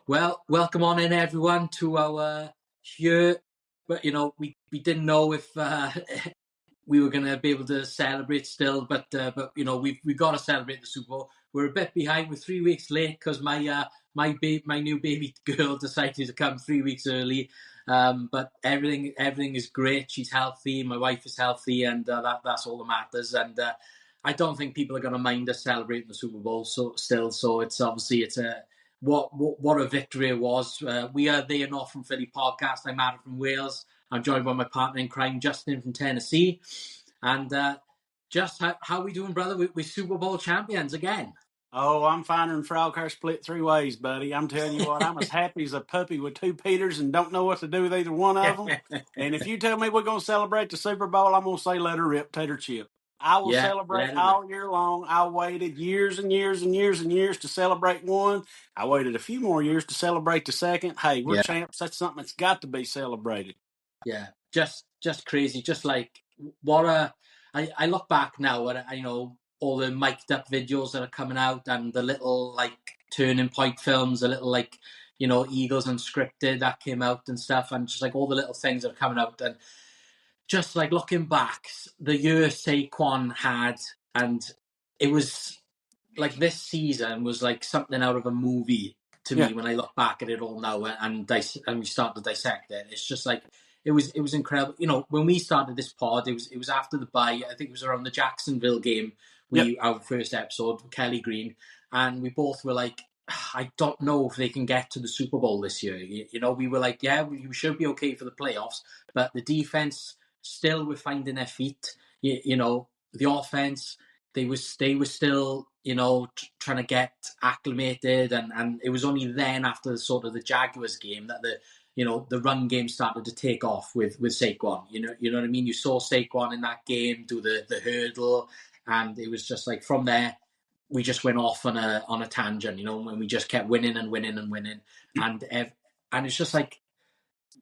Well, welcome on in everyone to our here. But we didn't know if we were going to be able to celebrate still, but we've got to celebrate the Super Bowl. We're a bit behind. We're 3 weeks late because my new baby girl decided to come 3 weeks early. But everything is great. She's healthy. My wife is healthy, and that's all that matters. And I don't think people are going to mind us celebrating the Super Bowl. So it's a what a victory it was. We are They Are Not From Philly podcast. I'm Adam from Wales. I'm joined by my partner in crime, Justin from Tennessee. And just how we doing, brother? We're Super Bowl champions again. Oh, I'm finding and frog hair split 3 ways, buddy. I'm telling you what, I'm as happy as a puppy with two Peters and don't know what to do with either one of them. And if you tell me we're going to celebrate the Super Bowl, I'm going to say let her rip, tater chip. I will Yeah, celebrate let it rip. all year long. I waited years and years and years and years to celebrate one. I waited a few more years to celebrate the second. Hey, we're Yeah, champs. That's something that's got to be celebrated. yeah. Just crazy. Just like what a. I look back now at all the mic'd up videos that are coming out and the little like turning point films, the little like Eagles Unscripted that came out and stuff, and just like all the little things that are coming out. And just like looking back, the year Saquon had, and it was like this season was like something out of a movie to Yeah. me when I look back at it all now and we start to dissect it. It's just like it was incredible. When we started this pod, it was after the bye. I think it was around the Jacksonville game. Yep. Our first episode with Kelly Green, and we both were like, I don't know if they can get to the Super Bowl this year. We were like, yeah, we should be okay for the playoffs, but the defense still were finding their feet. The offense, they were still trying to get acclimated, and it was only then after sort of the Jaguars game that the run game started to take off with Saquon. You know what I mean? You saw Saquon in that game do the hurdle, and it was just like from there we just went off on a tangent, when we just kept winning and winning and winning, and it's just like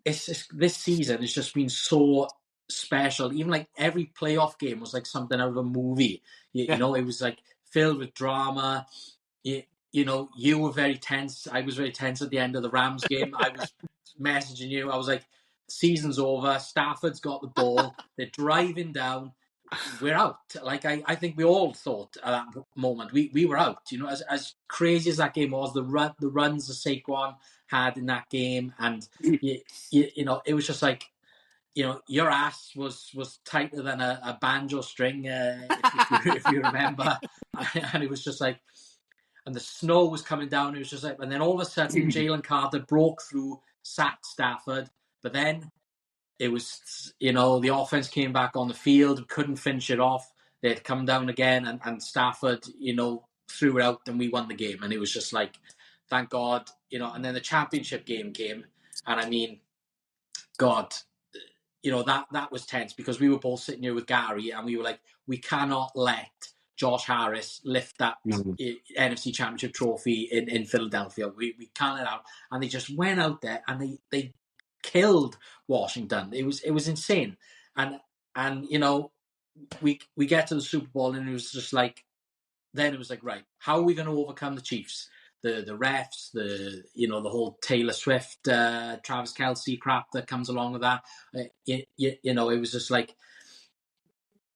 this season has just been so special. Even like every playoff game was like something out of a movie. Yeah. It was like filled with drama. You were very tense. I was very tense at the end of the Rams game. I was messaging you. I was like, season's over. Stafford's got the ball. They're driving down. We're out. Like I think we all thought at that moment we were out. As crazy as that game was, the runs that Saquon had in that game, and it was just like your ass was tighter than a banjo string, if you remember, and it was just like, and the snow was coming down. It was just like, and then all of a sudden, Jalen Carter broke through, sacked Stafford, but then it was, the offense came back on the field, couldn't finish it off. They had come down again, and Stafford, threw it out, and we won the game. And it was just like, thank God, and then the championship game came, and I mean, God, that was tense because we were both sitting here with Gary, and we were like, we cannot let Josh Harris lift that NFC Championship trophy in Philadelphia. We can't let it out. And they just went out there and they killed Washington. It was insane. And we get to the Super Bowl, and it was just like, then it was like, right, how are we going to overcome the Chiefs? The refs, the whole Taylor Swift, Travis Kelce crap that comes along with that. It was just like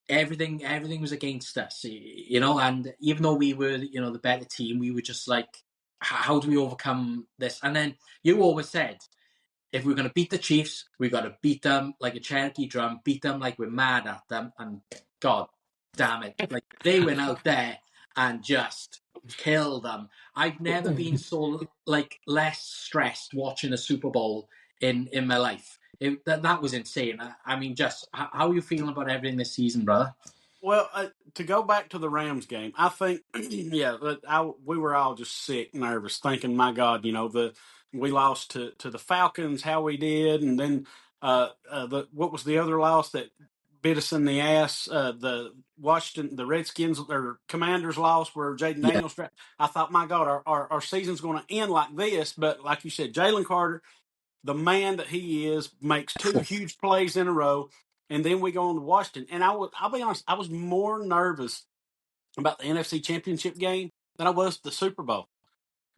everything was against us, and even though we were, the better team, we were just like, how do we overcome this? And then you always said, if we're going to beat the Chiefs, we got to beat them like a Cherokee drum, beat them like we're mad at them, and God damn it, like they went out there and just kill them. I've never been so like less stressed watching a Super Bowl in my life. That was insane. I mean, just how are you feeling about everything this season, brother? Well, to go back to the Rams game, I think, yeah, we were all just sick, nervous, thinking, my God, we lost to the Falcons, how we did, and then what was the other loss that bit us in the ass? The Redskins or Commanders loss where Jaden Yeah, Daniels. I thought, my God, our season's going to end like this, but like you said, Jalen Carter, the man that he is, makes two huge plays in a row. And then we go on to Washington. And I'll be honest, I was more nervous about the NFC Championship game than I was the Super Bowl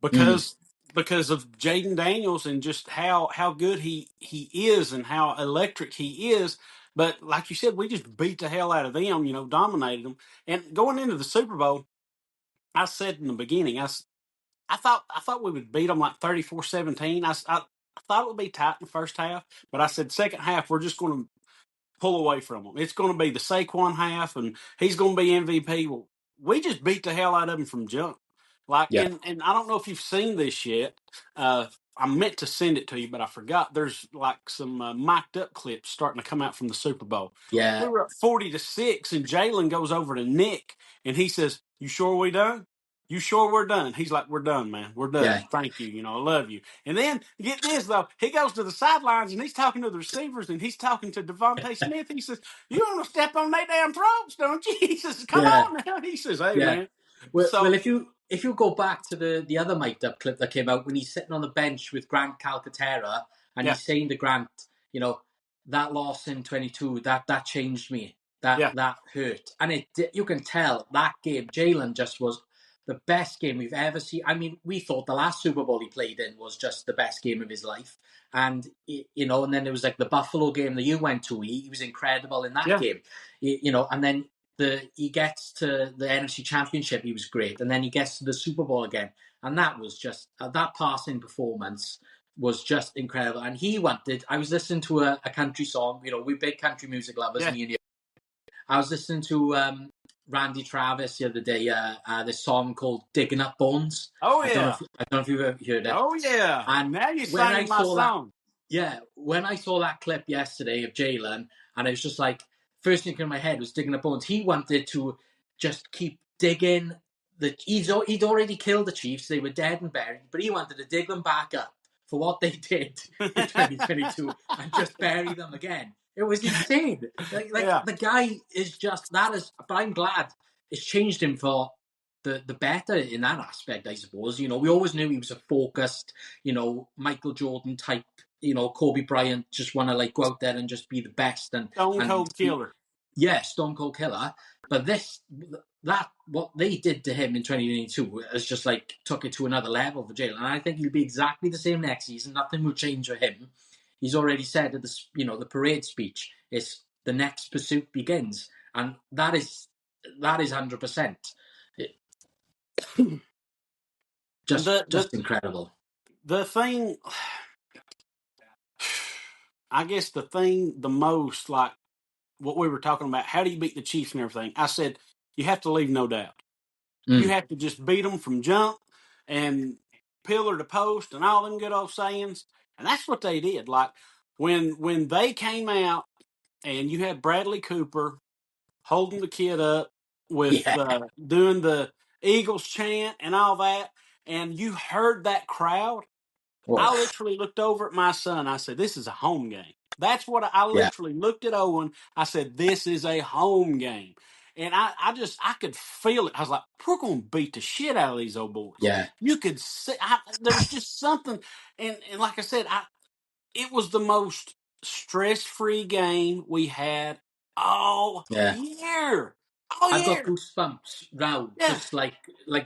because because of Jaden Daniels and just how good he is and how electric he is. But like you said, we just beat the hell out of them, dominated them. And going into the Super Bowl, I said in the beginning, I thought we would beat them like 34-17. I thought it would be tight in the first half, but I said second half we're just going to pull away from them. It's going to be the Saquon half, and he's going to be MVP. Well, we just beat the hell out of him from jump. Like, Yeah. and I don't know if you've seen this yet. I meant to send it to you, but I forgot. There's like some mic'd up clips starting to come out from the Super Bowl. Yeah. We were up 40-6, and Jalen goes over to Nick, and he says, "You sure we done? You sure we're done?" He's like, "We're done, man. We're done. Yeah. Thank you. I love you." And then get this though, he goes to the sidelines and he's talking to the receivers and he's talking to Devontae Smith. He says, "You want to step on their damn throats, don't you?" He says, "Come Yeah. on now." He says, "Hey Yeah. man." Well, So if you go back to the other mic'd up clip that came out when he's sitting on the bench with Grant Calcaterra and yeah, he's saying to Grant, that loss in 22, that changed me. yeah, That hurt, and you can tell that game. Jalen just was the best game we've ever seen. I mean, we thought the last Super Bowl he played in was just the best game of his life, and and then there was like the Buffalo game that you went to. He was incredible in that yeah, game, and then he gets to the NFC Championship, he was great, and then he gets to the Super Bowl again, and that was just that passing performance was just incredible. And I was listening to a country song. We're big country music lovers, yeah. me and you. I was listening to Randy Travis the other day. This song called "Digging Up Bones." Oh I don't know yeah, if you've ever heard it. oh yeah. And Now you're when I singing my saw that, song. yeah, when I saw that clip yesterday of Jalen, and it was just like, first thing in my head was digging up bones. He wanted to just keep digging. He'd already killed the Chiefs; they were dead and buried, but he wanted to dig them back up for what they did in 2022 and just bury them again. It was insane. Like Yeah, the guy is just that is. But I'm glad it's changed him for the better in that aspect, I suppose. We always knew he was a focused, Michael Jordan type. Kobe Bryant just want to like go out there and just be the best Stone and Cold Killer. yeah, Stone Cold Killer. But what they did to him in 2022 is just like took it to another level for Jalen. And I think he'll be exactly the same next season. Nothing will change for him. He's already said at the parade speech, it's the next pursuit begins, and that is 100%. The Just incredible. the thing, I guess the thing the most, like what we were talking about, how do you beat the Chiefs and everything? I said you have to leave no doubt. You have to just beat them from jump and pillar to post and all them good old sayings, and that's what they did. Like when they came out and you had Bradley Cooper holding the kid up with Yeah. doing the Eagles chant and all that, and you heard that crowd. Oh, I literally looked over at my son. I said, "This is a home game." That's what I yeah. literally looked at Owen. I said, "This is a home game." And I could feel it. I was like, "We're going to beat the shit out of these old boys." Yeah. You could see, there was just something. And like I said, it was the most stress free game we had all Yeah. year. All I've got year. goosebumps now, Yeah. just like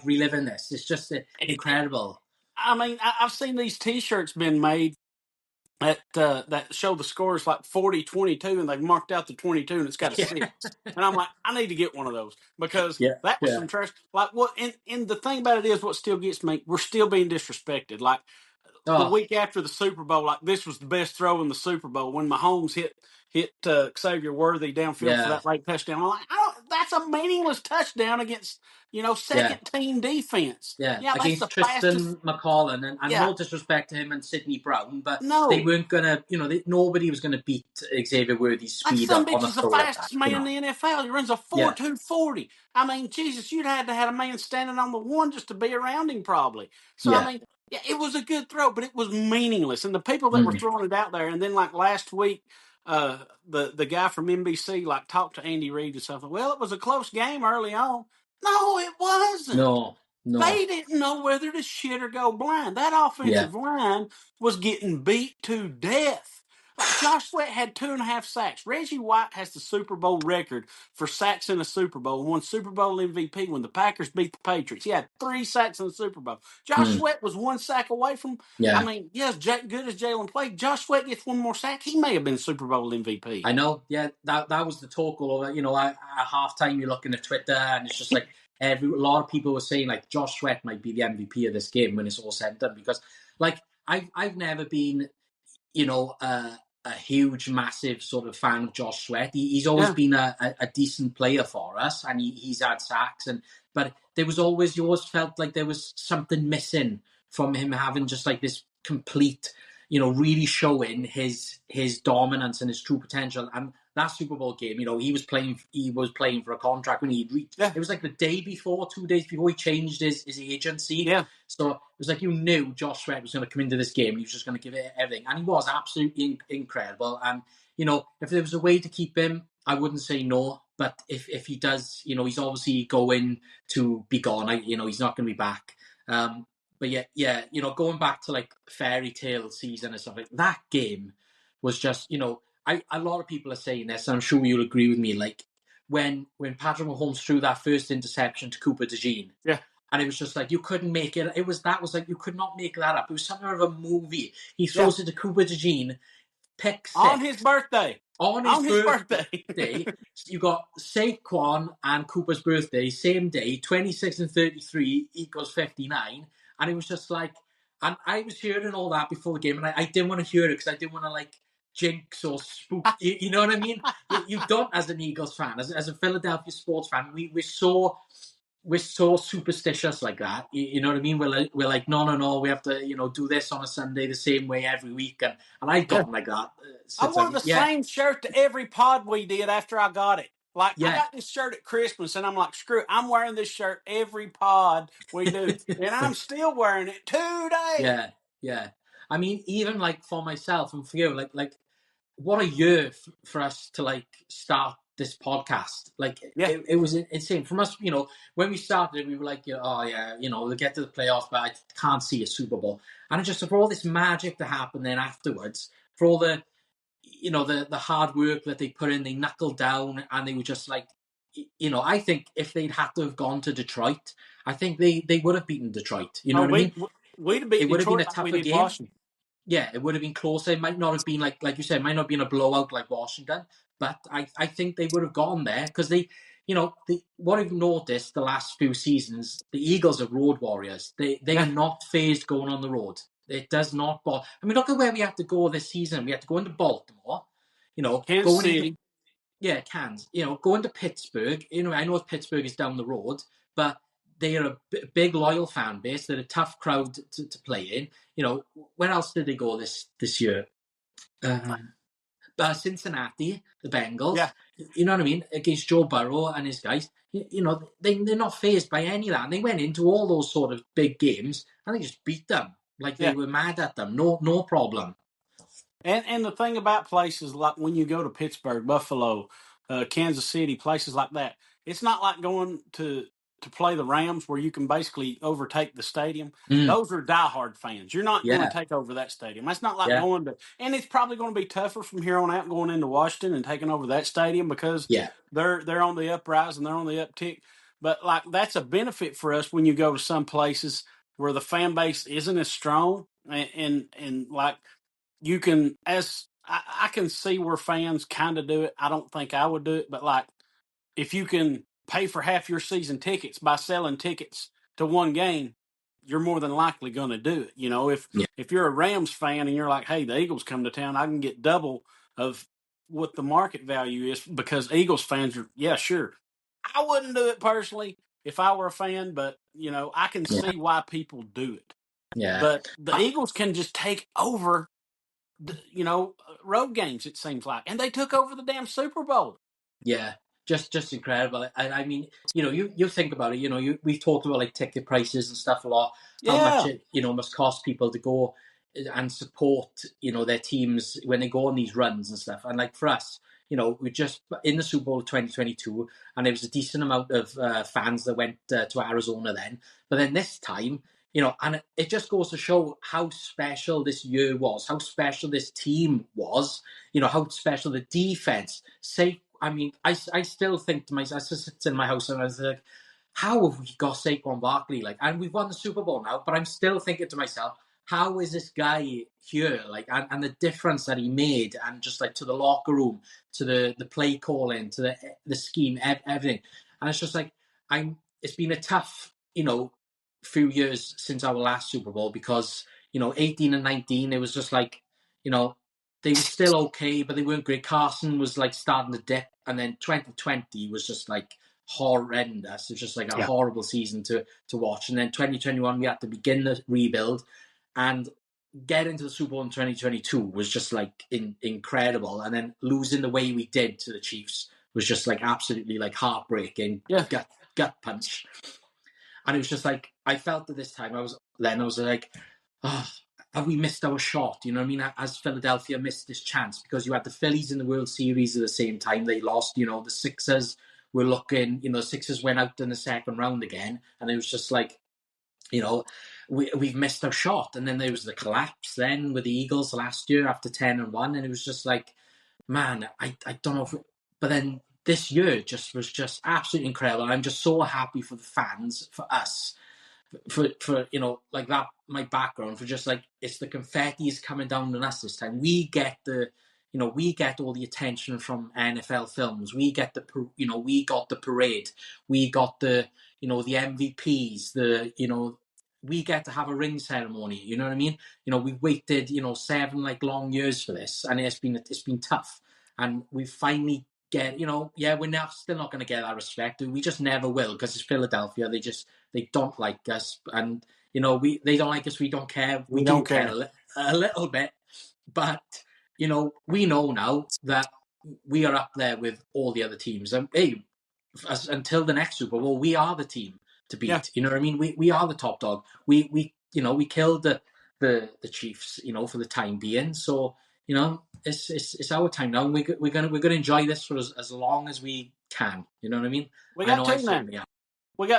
reliving this. It's just incredible. I mean, I've seen these T-shirts been made that show the scores like 40-22, and they've marked out the 22 and it's got a Yeah. 6. And I'm like, I need to get one of those because Yeah. that was Yeah. some trash. Like what and the thing about it is what still gets me, we're still being disrespected. Like the Oh, week after the Super Bowl, like this was the best throw in the Super Bowl when Mahomes hit Xavier Worthy downfield for yeah. that late touchdown. I'm like, that's a meaningless touchdown against Yeah. second team defense. Yeah. Yeah, that's the Against fastest. Tristan McCollum, and Yeah, no disrespect to him and Sidney Brown, but they no. weren't gonna, nobody was gonna beat Xavier Worthy's That speed son bitch on a is the throw like that. fastest man in the NFL. He runs a Yeah. 4.240. I mean, Jesus, you'd had to have a man standing on the one just to be around him, probably. So I Yeah. mean, yeah, it was a good throw, but it was meaningless. And the people that were Mm. throwing it out there, and then like last week, the guy from NBC like talked to Andy Reid or something. Well, it was a close game early on. No, it wasn't. No. No. They didn't know whether to shit or go blind. That Yeah. offensive line was getting beat to death. Like Josh Sweat had 2.5 sacks. Reggie White has the Super Bowl record for sacks in a Super Bowl and won Super Bowl MVP when the Packers beat the Patriots. He had 3 sacks in the Super Bowl. Josh Mm, Sweat was 1 sack away from. I yeah. mean, yes, good as Jalen played. Josh Sweat gets 1 more sack. He may have been Super Bowl MVP. I know, yeah, that was the talk all over. At halftime, you're looking at Twitter, and it's just like a lot of people were saying like Josh Sweat might be the MVP of this game when it's all said and done, because like I've never been a huge, massive sort of fan of Josh Sweat. He's always Yeah, been a decent player for us, and he's had sacks, but there was always, you always felt like there was something missing from him having just like this complete, really showing his dominance and his true potential. And that Super Bowl game, he was playing for a contract when he'd reached. yeah, It was like the day before, 2 days before he changed his agency. yeah. So it was like you knew Josh Sweat was going to come into this game and he was just going to give it everything. And he was absolutely incredible. And, if there was a way to keep him, I wouldn't say no. But if he does, he's obviously going to be gone. He's not going to be back. But yeah, going back to like fairy tale season and stuff like that game was just, a lot of people are saying this, and I'm sure you'll agree with me. Like when Patrick Mahomes threw that first interception to Cooper DeJean, Yeah, and it was just like you couldn't make it. That was like you could not make that up. It was something out of a movie. He yeah. throws it to Cooper DeJean, pick On his six birthday. on his On his birthday. birthday. You got Saquon and Cooper's birthday same day. 26 and 33 equals 59, and it was just like, and I was hearing all that before the game, and I didn't want to hear it because I didn't want to like jinx or spook. You know what I mean? You don't, as an Eagles fan, as a Philadelphia sports fan, we're so superstitious like that. You know what I mean? We're like, no, we have to, do this on a Sunday the same way every week, and I've Yeah. gotten like that. I Since wore the yeah, same shirt to every pod we did after I got it. Like, I yeah. got this shirt at Christmas, and I'm like, screw it. I'm wearing this shirt every pod we do. And I'm still wearing it today. Yeah, yeah. I mean, even like for myself and for you, like what a year for us to like start this podcast. Like Yeah, it was insane from us. When we started, we were like, oh yeah, we'll get to the playoffs, but I can't see a Super Bowl. And just for all this magic to happen then afterwards, for all the the hard work that they put in, they knuckled down, and they were just like, I think if they'd had to have gone to Detroit, I think they would have beaten Detroit. You know oh, what I mean? we'd have It beat would have been Detroit a like we tougher did game. Washington. Yeah, it would have been closer. It might not have been like you said, it might not have been a blowout like Washington, but I think they would have gone there because what I've noticed the last few seasons, the Eagles are road warriors. They are Yeah, not phased going on the road. It does not bother. I mean, look at where we have to go this season. We have to go into Baltimore, Kansas going into City. yeah, Cairns. Going to Pittsburgh. I know Pittsburgh is down the road, but they are a big loyal fan base. They're a tough crowd to play in. Where else did they go this year? Cincinnati, the Bengals. Yeah, You know what I mean? Against Joe Burrow and his guys. They're not phased by any of that. And they went into all those sort of big games and they just beat them like they yeah. were mad at them. No problem. And the thing about places like when you go to Pittsburgh, Buffalo, Kansas City, places like that, it's not like going to play the Rams where you can basically overtake the stadium. Mm, Those are diehard fans. You're not going to yeah, take over that stadium. That's not like yeah, going to, and it's probably going to be tougher from here on out going into Washington and taking over that stadium because yeah, they're on the uprise and they're on the uptick. But like that's a benefit for us when you go to some places where the fan base isn't as strong and like you can as I can see where fans kind of do it. I don't think I would do it, but like if you can pay for half your season tickets by selling tickets to one game, you're more than likely going to do it. yeah, If you're a Rams fan and you're like, hey, the Eagles come to town, I can get double of what the market value is because Eagles fans are, yeah, sure. I wouldn't do it personally if I were a fan, but I can yeah, see why people do it. yeah. But the Eagles can just take over road games, it seems like. And they took over the damn Super Bowl. Yeah, just incredible. I mean, you think about it. We've talked about like ticket prices and stuff a lot. How much Yeah. it must cost people to go and support their teams when they go on these runs and stuff. And like for us, we're just in the Super Bowl 2022, and there was a decent amount of fans that went to Arizona then. But then this time, and it just goes to show how special this year was, how special this team was, how special the defense. I still think to myself, I just sit in my house and I was like, how have we got Saquon Barkley? And we've won the Super Bowl now, but I'm still thinking to myself, how is this guy here? And the difference that he made, and just to the locker room, to the play calling, to the scheme, everything. And it's just it's been a tough, few years since our last Super Bowl, because 18 and 19, it was just they were still okay, but they weren't great. Carson was starting to dip, and then 2020 was just horrendous. It was just a horrible season to watch. And then 2021, we had to begin the rebuild, and get into the Super Bowl in 2022 was just incredible. And then losing the way we did to the Chiefs was just absolutely heartbreaking, gut punch. And it was just I felt at this time, I was like, oh, have we missed our shot? You know what I mean? Has Philadelphia missed this chance? Because you had the Phillies in the World Series at the same time. They lost. The Sixers were looking, the Sixers went out in the second round again. And it was just we've missed our shot. And then there was the collapse then with the Eagles last year after 10-1. And it was just man, I don't know. But then this year was just absolutely incredible. I'm just so happy for the fans, for us, for that, my background, for just it's the confetti is coming down on us this time. We get we get all the attention from NFL films. We get we got the parade. We got the MVPs. We get to have a ring ceremony. You know what I mean? We waited 7 long years for this, and it's been tough, and we finally get, we're still not going to get that respect. We just never will, because it's Philadelphia. They don't like us, and they don't like us. We don't care. We do care a little bit, but we know now that we are up there with all the other teams. And hey, until the next Super Bowl, we are the team to beat. Yeah. You know what I mean? We are the top dog. We killed the Chiefs, for the time being. So it's our time now. And we're gonna enjoy this for as long as we can. You know what I mean? We got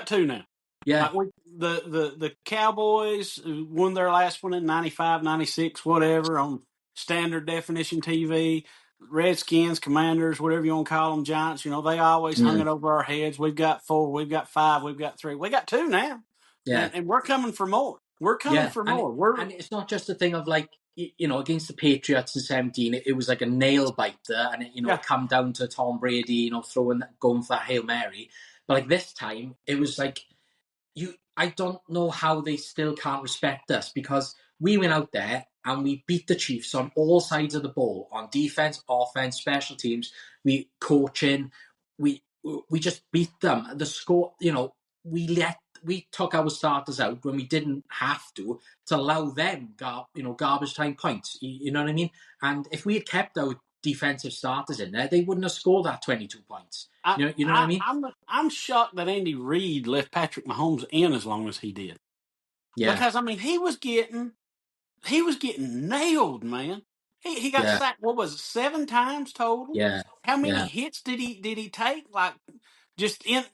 two now. Yeah. The Cowboys won their last one in 95, 96, whatever, on standard definition TV. Redskins, Commanders, whatever you want to call them, Giants, they always hung it over our heads. We've got 4, we've got 5, we've got 3. We got 2 now. Yeah. And we're coming for more. We're coming for more. And it's not just a thing of against the Patriots in 17, it was like a nail biter, and it come down to Tom Brady, going for that Hail Mary. But this time, it was I don't know how they still can't respect us, because we went out there and we beat the Chiefs on all sides of the ball, on defense, offense, special teams, coaching, we just beat them. The score, we took our starters out when we didn't have to allow them, garbage time points. You know what I mean? And if we had kept our defensive starters in there, they wouldn't have scored that 22 points. You know what I mean? I'm shocked that Andy Reid left Patrick Mahomes in as long as he did. Yeah. Because he was getting nailed, man. He got sacked. What was it, 7 times total? Yeah. How many hits did he take? Just in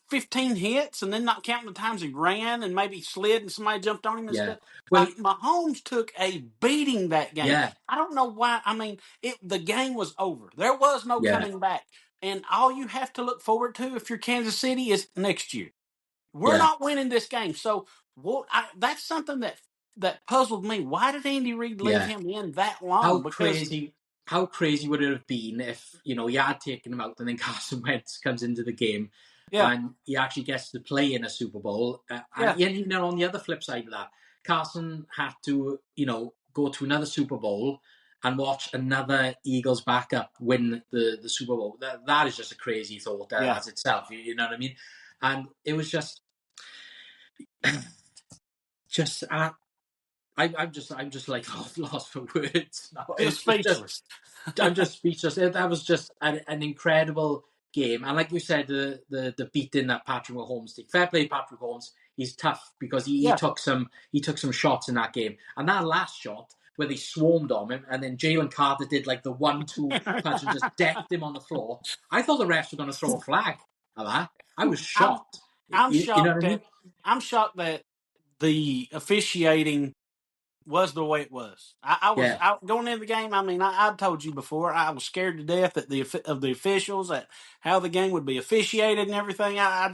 15 hits, and then not counting the times he ran and maybe slid and somebody jumped on him and stuff. Well, Mahomes took a beating that game. Yeah. I don't know why. The game was over. There was no coming back. And all you have to look forward to if you're Kansas City is next year. We're not winning this game. So that's something that puzzled me. Why did Andy Reid leave him in that long? How crazy would it have been if, he had taken him out, and then Carson Wentz comes into the game and he actually gets to play in a Super Bowl. And even on the other flip side of that, Carson had to, go to another Super Bowl and watch another Eagles backup win the Super Bowl. That is just a crazy thought as itself. You know what I mean? And it was just I'm just lost for words now. Just speechless. I'm just speechless. That was just an incredible game, and like you said, the beating that Patrick Mahomes did. Fair play, Patrick Mahomes. He's tough, because he took some shots in that game, and that last shot where they swarmed on him, and then Jalen Carter did the 1-2 punch and just decked him on the floor. I thought the refs were going to throw a flag at that. I was shocked. I'm shocked. You know what I mean? I'm shocked that the officiating was the way it was. I was Yeah, out going into the game. I mean, I told you before, I was scared to death at of the officials, at how the game would be officiated and everything. I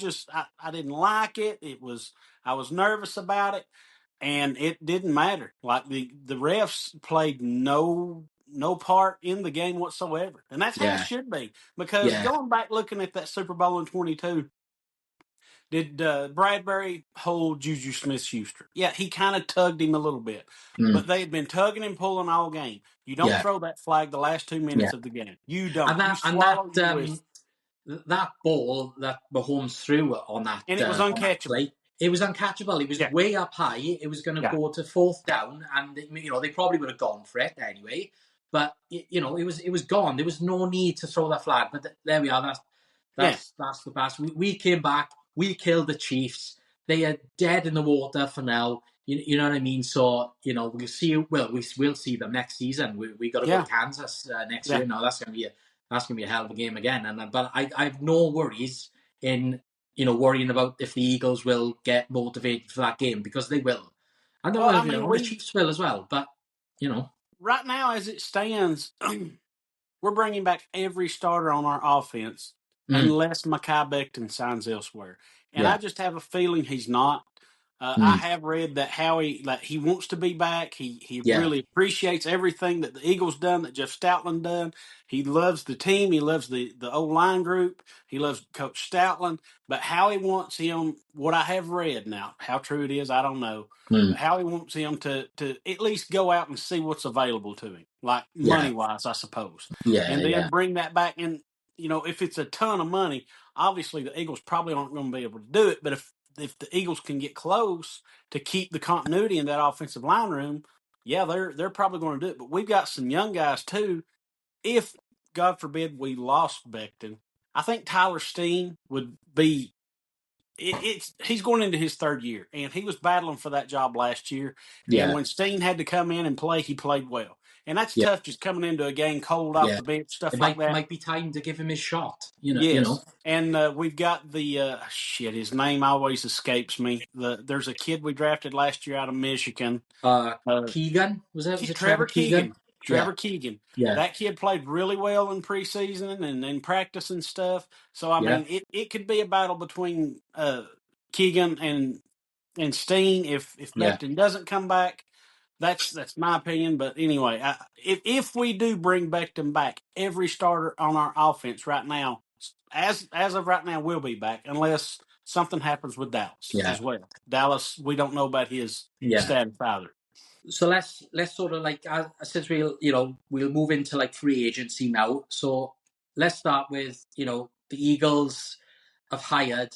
didn't like it. I was nervous about it, and it didn't matter. Like the refs played no part in the game whatsoever, and that's how it yeah, should be. Because yeah, going back looking at that Super Bowl in 22. Did Bradbury hold Juju Smith-Schuster? Yeah, he kind of tugged him a little bit, mm, but they had been tugging and pulling all game. You don't yeah, throw that flag the last 2 minutes yeah. of the game. You don't. And You that swallow your whistle, that ball that Mahomes threw and it was on that uncatchable. play, it was uncatchable. It was Yeah, way up high. It was going to yeah, go to fourth down, and they probably would have gone for it anyway. But it was gone. There was no need to throw that flag. But there we are. yeah. That's the past. We came back. We killed the Chiefs. They are dead in the water for now. You know what I mean? So we'll see. Well, we'll see them next season. We got to go to Yeah, Kansas next yeah. year. No, that's gonna be a hell of a game again. But I have no worries in worrying about if the Eagles will get motivated for that game, because they will. I Well, I know mean, the Chiefs will as well. But you know, right now as it stands, we're bringing back every starter on our offense mm, unless Mekhi Becton signs elsewhere. And I yeah, just have a feeling he's not. I mm, have read that Howie, that he wants to be back. He yeah, really appreciates everything that the Eagles done, that Jeff Stoutland done. He loves the team. He loves the old line group. He loves Coach Stoutland. But Howie wants him. What I have read now, how true it is, I don't know. But mm, Howie wants him to at least go out and see what's available to him, like yeah, money wise, I suppose, yeah, and then yeah, bring that back. And if it's a ton of money, obviously the Eagles probably aren't going to be able to do it. But if the Eagles can get close to keep the continuity in that offensive line room, yeah, they're probably going to do it. But we've got some young guys too. If God forbid we lost Becton, I think Tyler Steen would be. It's he's going into his third year, and he was battling for that job last year. And yeah, when Steen had to come in and play, he played well. And that's yeah, tough, just coming into a game cold off yeah. the bench, stuff It like might that. might be time to give him his shot. You know. Yes, and we've got the shit. His name always escapes me. There's a kid we drafted last year out of Michigan. Uh, Keegan was it Trevor Trevor Keegan? Keegan. Yeah, Trevor Keegan. yeah, That kid played really well in preseason and in practice and stuff. So I yeah, mean, it could be a battle between Keegan and Steen if yeah, Becton doesn't come back. That's my opinion. But anyway, if we do bring Becton back, every starter on our offense right now, as of right now, will be back unless something happens with Dallas yeah, as well. Dallas, we don't know about his yeah. status either. So let's sort of like, since we'll move into like free agency now. So let's start with the Eagles have hired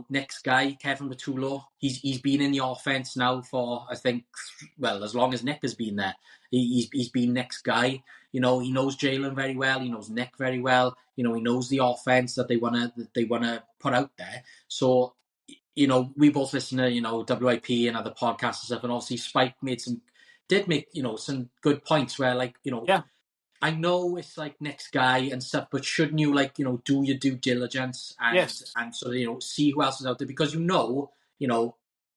next guy, Kevin Patullo. He's been in the offense now for, I think, well, as long as Nick has been there. He's been next guy. He knows Jalen very well. He knows Nick very well. He knows the offense that they wanna put out there. So we both listen to, WIP and other podcasts and stuff, and obviously Spike did make, some good points where, like, Yeah. I know it's like next guy and stuff, but shouldn't you, like, do your due diligence Yes. and sort of, see who else is out there, because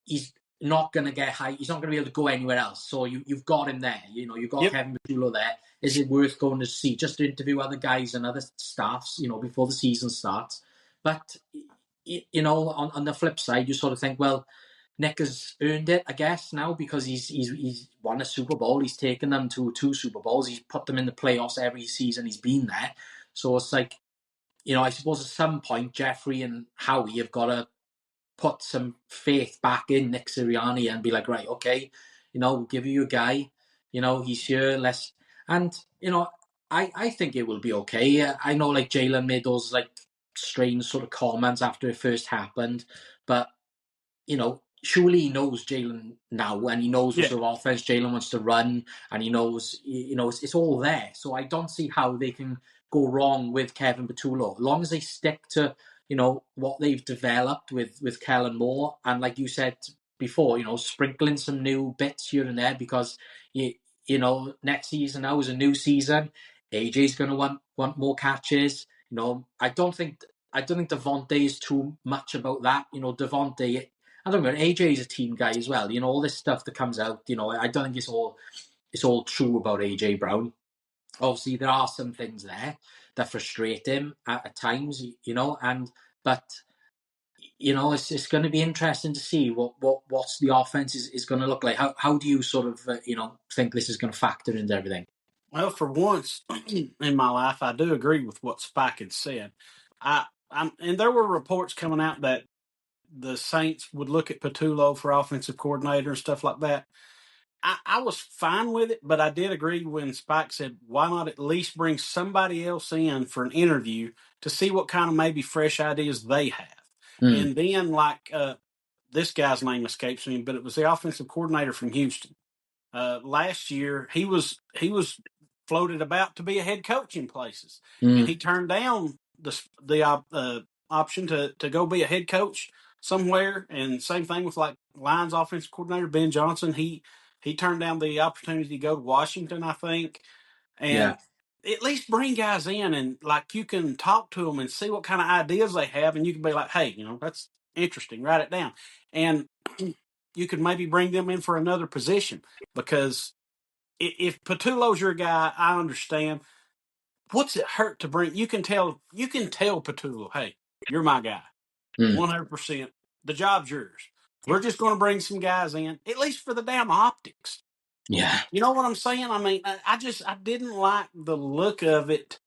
he's not gonna get high, he's not gonna be able to go anywhere else. So you've got him there, you've got Yep. Kevin Matula there. Is it worth going to see, just to interview other guys and other staffs, before the season starts? But on the flip side, you sort of think, well, Nick has earned it, I guess, now, because he's won a Super Bowl. He's taken them to 2 Super Bowls. He's put them in the playoffs every season he's been there. So it's like, I suppose at some point, Jeffrey and Howie have got to put some faith back in Nick Sirianni and be like, right, okay, we'll give you a guy. He's here. And I think it will be okay. I know, like, Jalen made those, like, strange sort of comments after it first happened, but surely he knows Jalen now, and he knows what Yeah. sort of offense Jalen wants to run, and he knows, it's all there. So I don't see how they can go wrong with Kevin Patullo, as long as they stick to, what they've developed with Kellen Moore, and like you said before, sprinkling some new bits here and there, because next season now is a new season. AJ's going to want more catches. I don't think Devontae is too much about that. Devontae, I don't know. AJ is a team guy as well. All this stuff that comes out. I don't think it's all true about AJ Brown. Obviously, there are some things there that frustrate him at times. But it's going to be interesting to see what's the offense is going to look like. How do you sort of think this is going to factor into everything? Well, for once in my life, I do agree with what Spike had said. And there were reports coming out that the Saints would look at Patullo for offensive coordinator and stuff like that. I was fine with it, but I did agree when Spike said, why not at least bring somebody else in for an interview to see what kind of maybe fresh ideas they have. Mm. And then, this guy's name escapes me, but it was the offensive coordinator from Houston. Last year, he was floated about to be a head coach in places, and Mm. he turned down the option to go be a head coach somewhere. And same thing with like Lions offensive coordinator Ben Johnson. He turned down the opportunity to go to Washington, I think. Yeah. And at least bring guys in and like you can talk to them and see what kind of ideas they have, and you can be like, hey, that's interesting. Write it down, and you could maybe bring them in for another position because if Patullo's your guy, I understand. What's it hurt to bring? You can tell Patullo, hey, you're my guy, Mm. 100%. The job's yours. We're just going to bring some guys in, at least for the damn optics. Yeah. You know what I'm saying? I mean, I didn't like the look of it,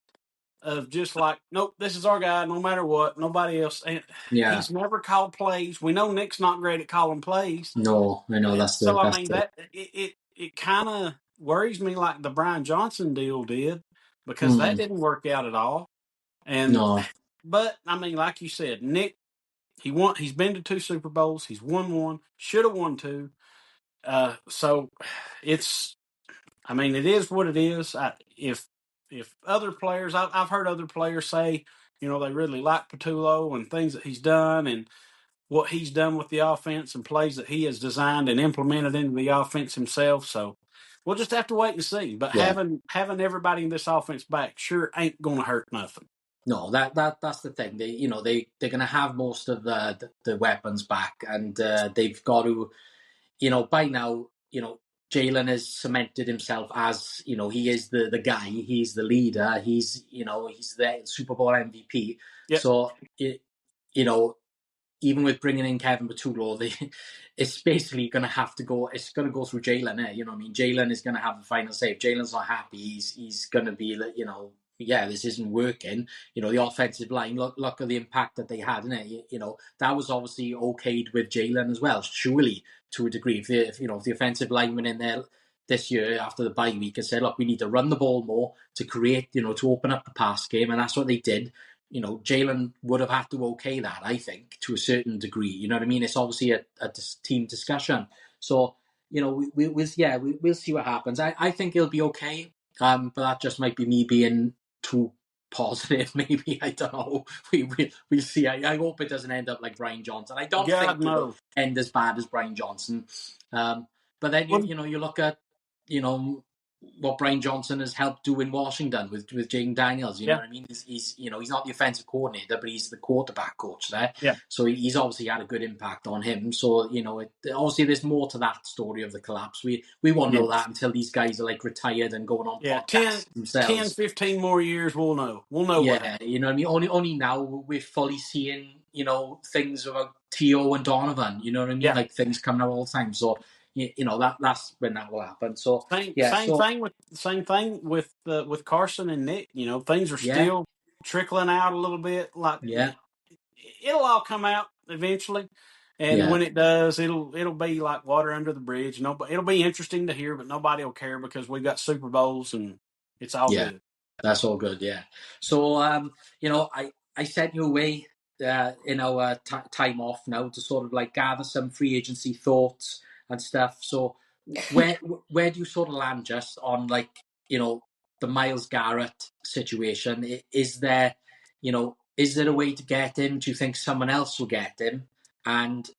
of just like, nope, this is our guy, no matter what, nobody else. And Yeah. he's never called plays. We know Nick's not great at calling plays. No, I know So I mean that it kind of worries me like the Brian Johnson deal did, because that Mm. didn't work out at all. And No. but I mean, like you said, Nick, he's been to two Super Bowls, he's won one, should have won two. So it's I mean it is what it is. If other players, I've heard other players say, they really like Patullo and things that he's done and what he's done with the offense and plays that he has designed and implemented into the offense himself. So we'll just have to wait and see. But Yeah. having everybody in this offense back sure ain't going to hurt nothing. No, that's the thing. They're going to have most of the weapons back, and they've got to, by now, Jalen has cemented himself as, he is the guy. He's the leader. He's the Super Bowl MVP. Yep. So, even with bringing in Kevin Patullo, it's basically going to have to go. It's going to go through Jalen. You know what I mean? Jalen is going to have the final say. If Jalen's not happy, he's going to be, yeah, this isn't working. The offensive line. Look at the impact that they had, innit? That was obviously okayed with Jalen as well, surely to a degree. If the offensive line went in there this year after the bye week and said, look, we need to run the ball more to create, to open up the pass game, and that's what they did. Jalen would have had to okay that, I think, to a certain degree. You know what I mean? It's obviously a team discussion. So, we'll see what happens. I think it'll be okay. But that just might be me being too positive, maybe. I don't know. We'll see. I hope it doesn't end up like Brian Johnson. I don't God, think it will no. end as bad as Brian Johnson. But then Well, you look at, what Brian Johnson has helped do in Washington with Jaden Daniels. You know yeah, what I mean? He's not the offensive coordinator, but he's the quarterback coach there. yeah, So he's obviously had a good impact on him. So, obviously there's more to that story of the collapse. We won't yeah, know that until these guys are like retired and going on yeah. podcasts 10, themselves. 15 more years, we'll know. We'll know what Yeah, happened. you know what I mean? Only now we're fully seeing, things about T.O. and Donovan, you know what I mean? Yeah. Like things coming out all the time. So, that's when that will happen. So, Same yeah, same so, thing with Carson and Nick. Things are yeah, still trickling out a little bit. Like yeah, it'll all come out eventually, and yeah. when it does, it'll be like water under the bridge. Nobody, it'll be interesting to hear, but nobody will care because we got Super Bowls and it's all Yeah, good. that's all good. Yeah. So, I sent you away in our time off now to sort of like gather some free agency thoughts and stuff. So, where where do you sort of land just on like the Miles Garrett situation? Is there a way to get him? Do you think someone else will get him? And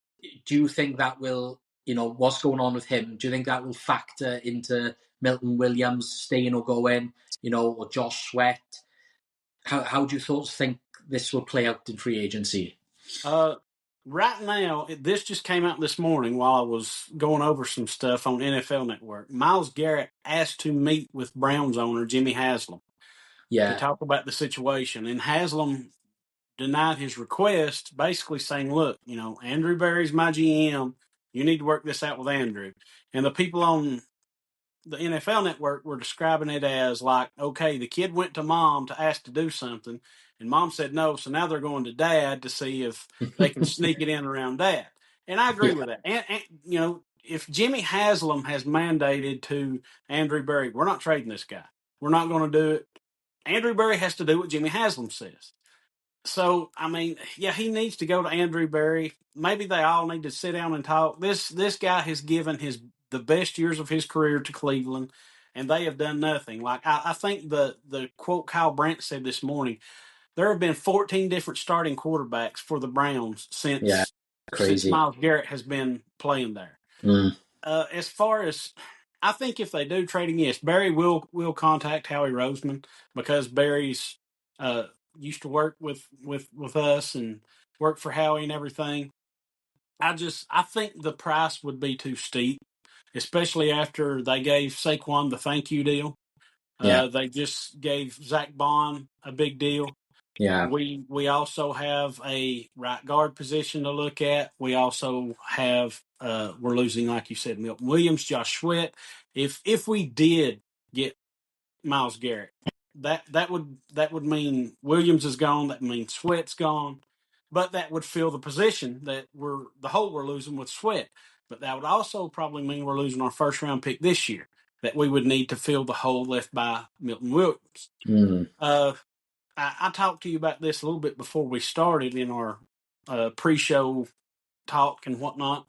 do you think that will what's going on with him? Do you think that will factor into Milton Williams staying or going? Or Josh Sweat. How do you think this will play out in free agency? right now, this just came out this morning while I was going over some stuff on NFL Network. Myles Garrett asked to meet with Browns owner Jimmy Haslam to Yeah. talk about the situation, and Haslam denied his request, basically saying, "Look, Andrew Berry's my GM. You need to work this out with Andrew." And the people on the NFL Network were describing it as like, okay, the kid went to mom to ask to do something, and mom said no, so now they're going to dad to see if they can sneak it in around dad. And I agree Yeah. with that. And if Jimmy Haslam has mandated to Andrew Berry, we're not trading this guy. We're not going to do it. Andrew Berry has to do what Jimmy Haslam says. So, I mean, yeah, he needs to go to Andrew Berry. Maybe they all need to sit down and talk. This guy has given the best years of his career to Cleveland, and they have done nothing. Like I think the quote Kyle Brandt said this morning, there have been 14 different starting quarterbacks for the Browns Yeah. since Crazy. Myles Garrett has been playing there. Mm. As far as I think, if they do trade him, yes, Barry will contact Howie Roseman because Barry's uh, used to work with us and work for Howie and everything. I think the price would be too steep, especially after they gave Saquon the thank you deal. Yeah. They just gave Zach Bond a big deal. Yeah. We also have a right guard position to look at. We also have we're losing, like you said, Milton Williams, Josh Sweat. If we did get Myles Garrett, that would mean Williams is gone. That means Sweat's gone, but that would fill the position that the hole we're losing with Sweat. But that would also probably mean we're losing our first round pick this year that we would need to fill the hole left by Milton Williams. Mm. I talked to you about this a little bit before we started in our pre-show talk and whatnot.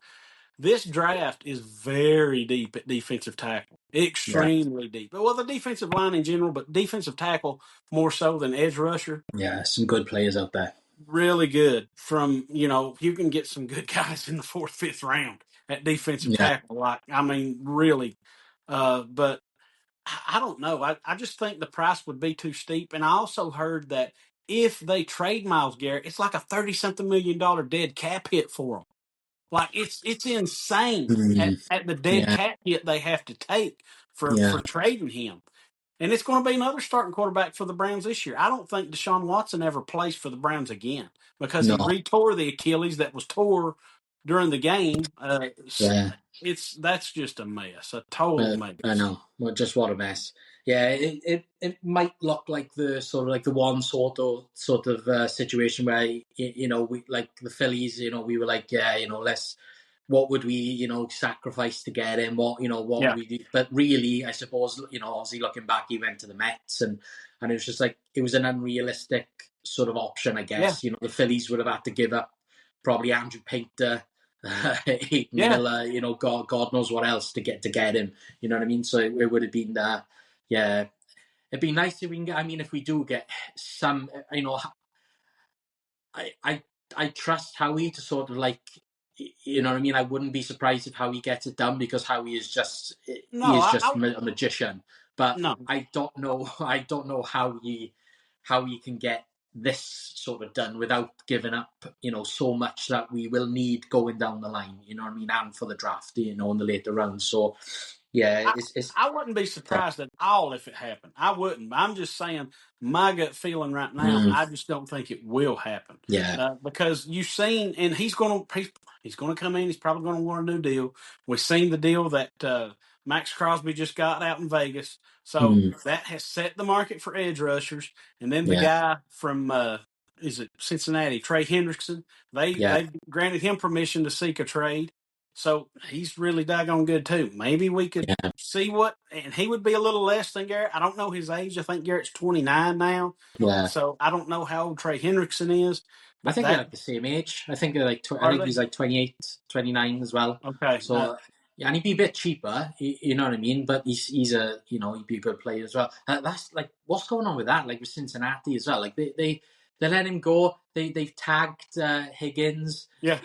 This draft is very deep at defensive tackle, Yeah. extremely deep. Well, the defensive line in general, but defensive tackle more so than edge rusher. Yeah. Some good players out there. Really good. You can get some good guys in the fourth, fifth round at defensive Yeah. tackle. Like, I mean, really. But I don't know. I just think the price would be too steep. And I also heard that if they trade Myles Garrett, it's like a $30-something million dead cap hit for them. Like it's insane Mm. at the dead Yeah. cap hit they have to take for Yeah. trading him. And it's going to be another starting quarterback for the Browns this year. I don't think Deshaun Watson ever plays for the Browns again because he No. retore the Achilles that was tore during the game. Yeah. That's just a mess, a total I mess. know. Well, just what a mess. Yeah, it might look like the one sort of situation where we like the Phillies. We were like, yeah, let's what would we sacrifice to get him? What would Yeah, we do? But really, I suppose obviously looking back, he went to the Mets, and it was just like it was an unrealistic sort of option. I yeah, guess the Phillies would have had to give up probably Andrew Painter. Aiton yeah. Miller, God knows what else to get him. You know what I mean? So it would have been, yeah, it'd be nice if we can get. I mean, if we do get some, I, I, I trust Howie to sort of like, you know what I mean. I wouldn't be surprised if Howie gets it done because Howie is just, he No, is just a magician. But no. I don't know, I don't know how he can get this sort of done without giving up, so much that we will need going down the line, you know what I mean, and for the draft, in the later rounds. So, yeah, I, it's I wouldn't be tough. surprised at all if it happened. I wouldn't. I'm just saying my gut feeling right now. Mm, I just don't think it will happen yeah, because you've seen, and he's gonna come in. He's probably gonna want a new deal. We've seen the deal that Max Crosby just got out in Vegas, so mm, that has set the market for edge rushers. And then the yeah, guy from is it Cincinnati, Trey Hendrickson? yeah, They granted him permission to seek a trade. So he's really daggone good too. Maybe we could yeah, see and he would be a little less than Garrett. I don't know his age. I think Garrett's 29 now. yeah. So I don't know how old Trey Hendrickson is, I but think they're like the same age. I think they're like, I are think they? he's like 28, 29 as well. Okay. So, yeah, and he'd be a bit cheaper, you know what I mean? But he's a, he'd be a good player as well. That's like, what's going on with that? Like with Cincinnati as well. Like they let him go. They've tagged Higgins. yeah.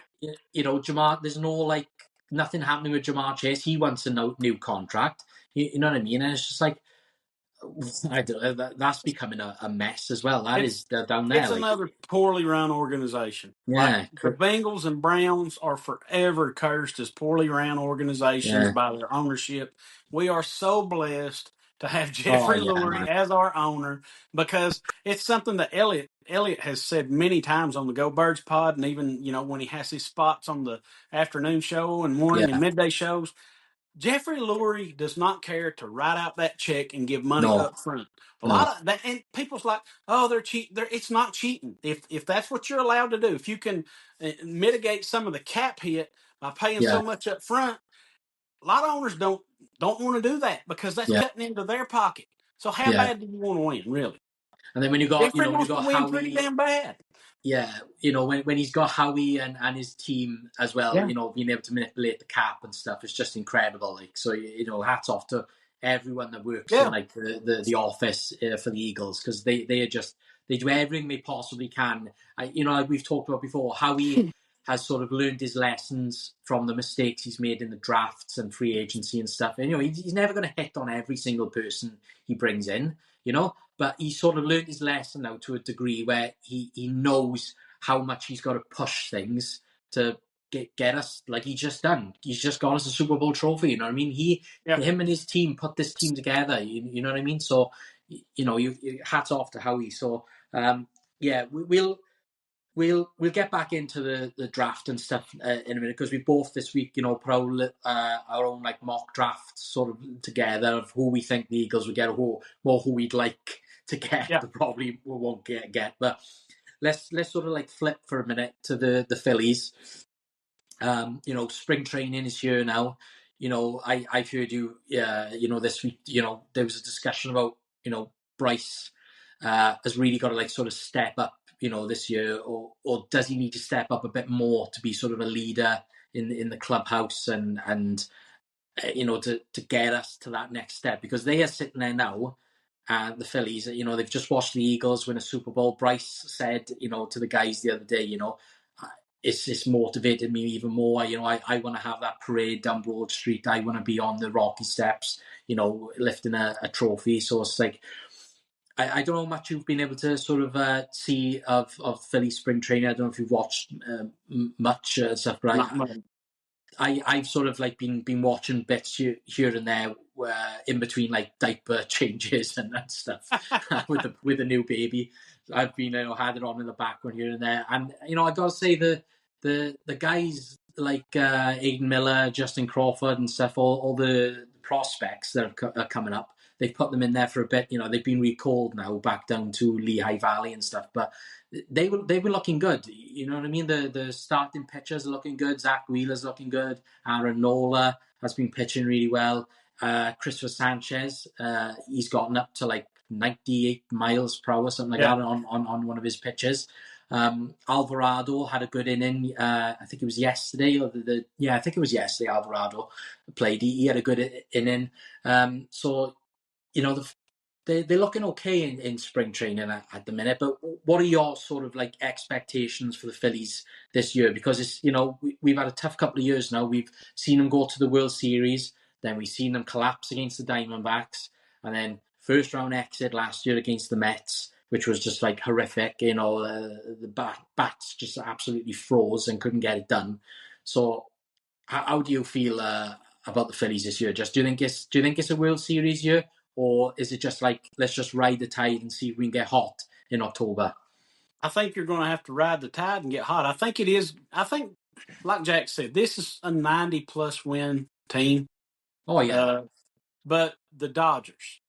Jamar, there's no like, nothing happening with Jamar Chase. He wants a new contract. You know what I mean? And it's just like, I don't know. That's becoming a mess as well. That It's is down there. it's Like, another poorly run organization. Like yeah, the Bengals and Browns are forever cursed as poorly ran organizations yeah. by their ownership. We are so blessed to have Oh Jeffrey yeah, Lurie man. as our owner because it's something that Elliott has said many times on the Go Birds pod, and even when he has his spots on the afternoon show and morning and Yeah, midday shows. Jeffrey Lurie does not care to write out that check and give money no, up front. A lot no, of that, and people's like, "Oh, they're cheat." It's not cheating. If that's what you're allowed to do, if you can mitigate some of the cap hit by paying yeah, so much up front, a lot of owners don't want to do that because that's yeah, cutting into their pocket. So how yeah. bad do you want to win, really? And then when you got, Jeffrey when you wants to got win pretty Howie. damn bad. Yeah, when he's got Howie and his team as well, Yeah, being able to manipulate the cap and stuff is just incredible. Like, so hats off to everyone that works in yeah. like the office for the Eagles, because they do everything they possibly can. Like we've talked about before, Howie has sort of learned his lessons from the mistakes he's made in the drafts and free agency and stuff. And he's never going to hit on every single person he brings in. But he sort of learned his lesson now to a degree where he knows how much he's got to push things to get us, like he's just done. He's just got us a Super Bowl trophy. You know what I mean? Yeah. Him and his team put this team together. You know what I mean? So, hats off to Howie. So, yeah, we'll get back into the draft and stuff in a minute, because we both this week, put our own like mock drafts sort of together of who we think the Eagles would get, or who we'd like to get, Yeah. but probably we won't get. But let's sort of like flip for a minute to the Phillies. Spring training is here now. I've heard you. This week. There was a discussion about Bryce has really got to like sort of step up. This year, or does he need to step up a bit more to be sort of a leader in the clubhouse and to get us to that next step, because they are sitting there now. The Phillies, they've just watched the Eagles win a Super Bowl. Bryce said, to the guys the other day, it's motivated me even more. I want to have that parade down Broad Street. I want to be on the Rocky Steps, lifting a trophy. So it's like, I don't know how much you've been able to sort of see of Philly spring training. I don't know if you've watched much stuff, but Not much. I've sort of like been watching bits here and there, in between like diaper changes and that stuff with the new baby. I've been had it on in the background here and there, and I gotta say the guys like Aiden Miller, Justin Crawford, and stuff, all the prospects that are coming up. They've put them in there for a bit. They've been recalled now back down to Lehigh Valley and stuff, but they were looking good. You know what I mean? The starting pitchers are looking good. Zach Wheeler's looking good. Aaron Nola has been pitching really well. Christopher Sanchez, he's gotten up to like 98 miles per hour, something like Yeah. that, on one of his pitches. Alvarado had a good inning. I think it was yesterday, or I think it was yesterday. Alvarado played. He had a good inning. So they're looking okay in spring training at the minute. But what are your sort of like expectations for the Phillies this year? Because it's we've had a tough couple of years now. We've seen them go to the World Series, then we've seen them collapse against the Diamondbacks, and then first round exit last year against the Mets, which was just like horrific. The bats just absolutely froze and couldn't get it done. So how do you feel about the Phillies this year? Just do you think it's a World Series year, or is it just like, let's just ride the tide and see if we can get hot in October? I think you're going to have to ride the tide and get hot. I think it is. I think, like Jack said, this is a 90-plus win team. Oh yeah. But the Dodgers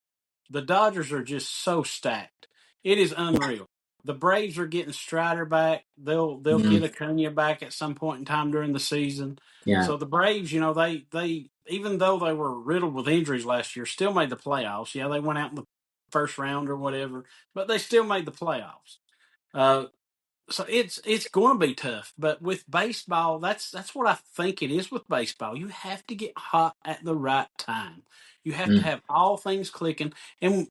are just so stacked. It is unreal. The Braves are getting Strider back. They'll get Mm, Acuna back at some point in time during the season. yeah. So the Braves, they even though they were riddled with injuries last year, still made the playoffs. Yeah, they went out in the first round or whatever, but they still made the playoffs. Uh, so it's going to be tough. But with baseball, that's what I think it is with baseball. You have to get hot at the right time. You have to Mm, have all things clicking, and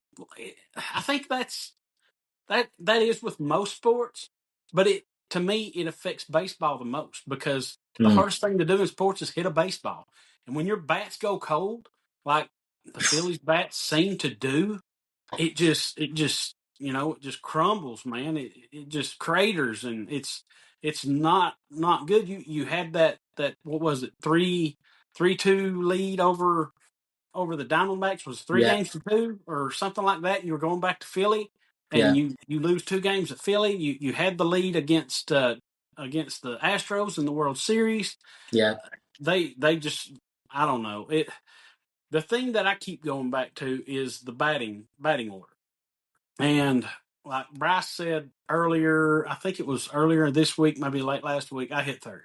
I think that is with most sports. But to me it affects baseball the most because the mm. hardest thing to do in sports is hit a baseball, and when your bats go cold, like the Phillies bats seem to do, it just it just crumbles, man. It just craters, and it's not good. You had that what was it, 3-2 lead over the Diamondbacks, was three Yeah, games to two or something like that. You were going back to Philly, and yeah, you lose two games at Philly. You had the lead against the Astros in the World Series. yeah. They just, I don't know it. The thing that I keep going back to is the batting order. And like Bryce said earlier, I think it was earlier this week, maybe late last week, I hit third.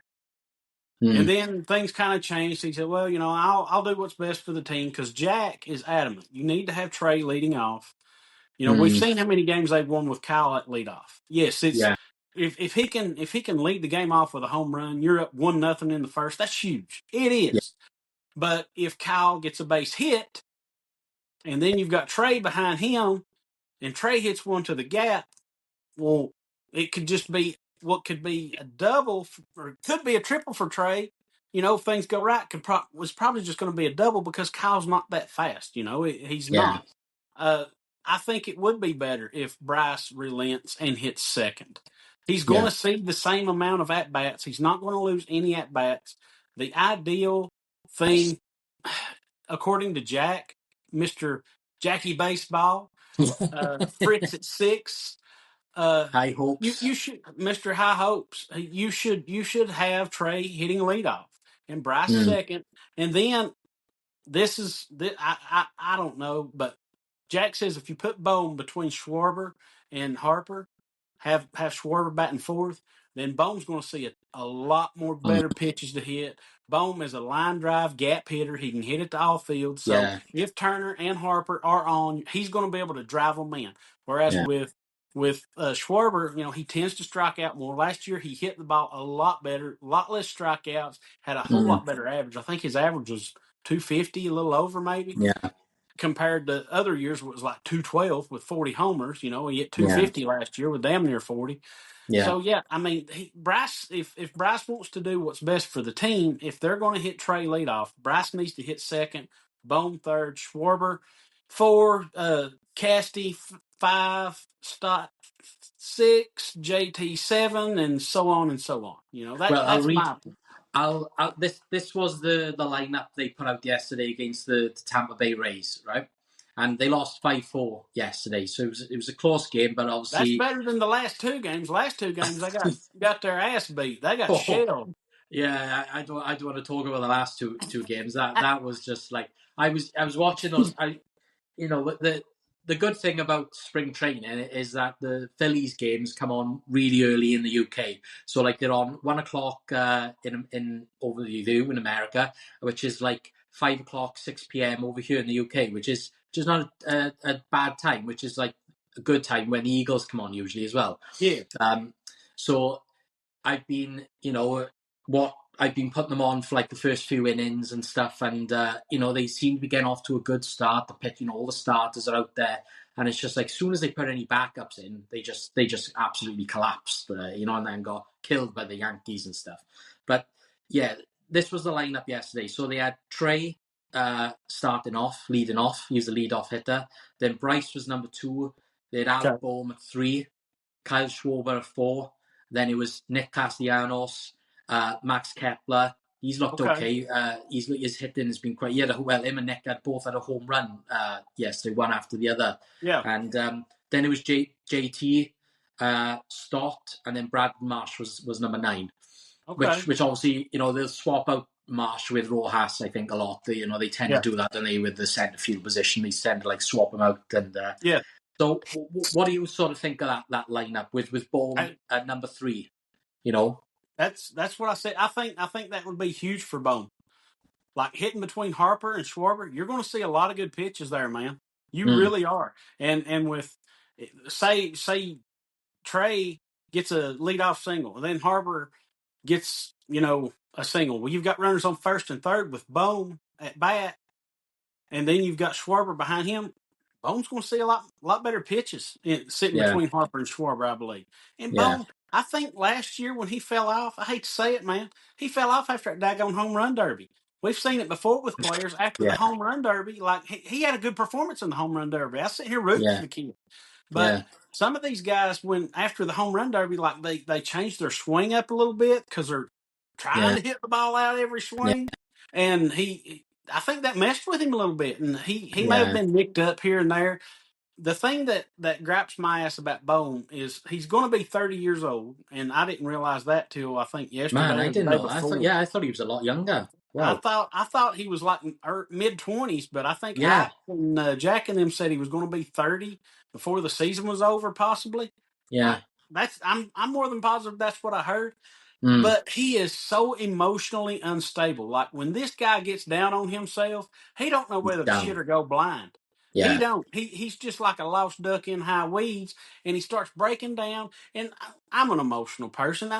And Mm, then things kind of changed. He said, "Well, I'll do what's best for the team," because Jack is adamant. You need to have Trey leading off. We've mm, seen how many games they've won with Kyle at leadoff. Yes, it's yeah, if he can lead the game off with a home run, you're up 1-0 in the first. That's huge. It yeah, is. But if Kyle gets a base hit, and then you've got Trey behind him, and Trey hits one to the gap, well, it could just be what could be a double, or it could be a triple for Trey. If things go right, was probably just going to be a double because Kyle's not that fast. He's yeah, not. Uh, I think it would be better if Bryce relents and hits second. He's going yeah. to see the same amount of at bats. He's not going to lose any at bats. The ideal thing, according to Jack, Mister Jackie Baseball, Fritz at six. High You hopes. should, Mister High Hopes. You should have Trey hitting leadoff and Bryce Mm, second, and then I don't know, but Jack says if you put Bone between Schwarber and Harper, have Schwarber batting fourth, then Bone's going to see a lot more mm, better pitches to hit. Bone is a line drive gap hitter. He can hit it to all field. So yeah, if Turner and Harper are on, he's going to be able to drive them in. Whereas yeah, with Schwarber, he tends to strike out more. Last year, he hit the ball a lot better, a lot less strikeouts, had a whole mm, lot better average. I think his average was 250, a little over maybe, yeah, compared to other years where it was like 212 with 40 homers. He hit yeah, 250 last year with damn near 40. yeah. So yeah, I mean, Bryce, if Bryce wants to do what's best for the team, if they're going to hit Trey leadoff, Bryce needs to hit second, Bone third, Schwarber four, Casty five, Stott six, JT seven, and so on and so on. Well, I'll That's read. my This was the lineup they put out yesterday against the Tampa Bay Rays, right? And they lost 5-4 yesterday, so it was a close game, but that's obviously, better than the last two games. Last two games they got their ass beat. They got oh, shelled. yeah, I don't want to talk about the last two games. That was just like I was watching those. The good thing about spring training is that the Phillies games come on really early in the UK. So like they're on 1 o'clock in over the U in America, which is like 5 o'clock, 6 p.m. over here in the UK, which is not a bad time, which is like a good time when the Eagles come on usually as well. Yeah. So I've been, what I've been putting them on for like the first few innings and stuff, and they seem to be getting off to a good start. The pitch, all the starters are out there, and it's just like as soon as they put any backups in, they just absolutely collapsed, and then got killed by the Yankees and stuff. But yeah, this was the lineup yesterday. So they had Trey leading off. He was the lead off hitter. Then Bryce was number two. They had Okay. Alec Boehm at three. Kyle Schwarber at four. Then it was Nick Castellanos, Max Kepler. He's looked Okay. okay. His hitting has been quite. Him and Nick both had a home run yesterday, one after the other. Yeah. And then it was JT, Stott, and then Brad Marsh was number nine. Okay. Which obviously they'll swap out Marsh with Rojas. I think a lot. They tend to Yeah. do that, don't they, with the centre field position. They tend to like swap them out and. Yeah. So, what do you sort of think of that lineup with Bourne at number three? That's what I said. I think that would be huge for Bone. Like hitting between Harper and Schwarber, you're going to see a lot of good pitches there, man. You Mm, really are. And with say Trey gets a leadoff single, and then Harper gets a single. Well, you've got runners on first and third with Bone at bat, and then you've got Schwarber behind him. Bone's going to see a lot better pitches sitting yeah, between Harper and Schwarber, I believe. And yeah, Bone, I think last year when he fell off, I hate to say it, man, he fell off after that daggone home run derby. We've seen it before with players after the Yeah, home run derby. Like he had a good performance in the home run derby. I sit here rooting for yeah, the kid. But yeah, some of these guys, when after the home run derby, like they change their swing up a little bit because they're trying yeah, to hit the ball out every yeah, swing. And I think that messed with him a little bit. And he may have yeah. been nicked up here and there. The thing that gripes my ass about Bone is he's going to be 30 years old, and I didn't realize that till I think Man, yesterday I or the didn't day know. I thought, before. yeah, I thought he was a lot younger. I Wow. thought I thought he was like mid 20s, but I think Yeah, Ike and Jack and them said he was going to be 30 before the season was over, possibly. I yeah, I'm more than positive that's what I heard. mm, But he is so emotionally unstable. Like when this guy gets down on himself, he don't know he's whether to shit down. or go blind. He Yeah, don't. He's just like a lost duck in high weeds, and he starts breaking down. And I'm an emotional person.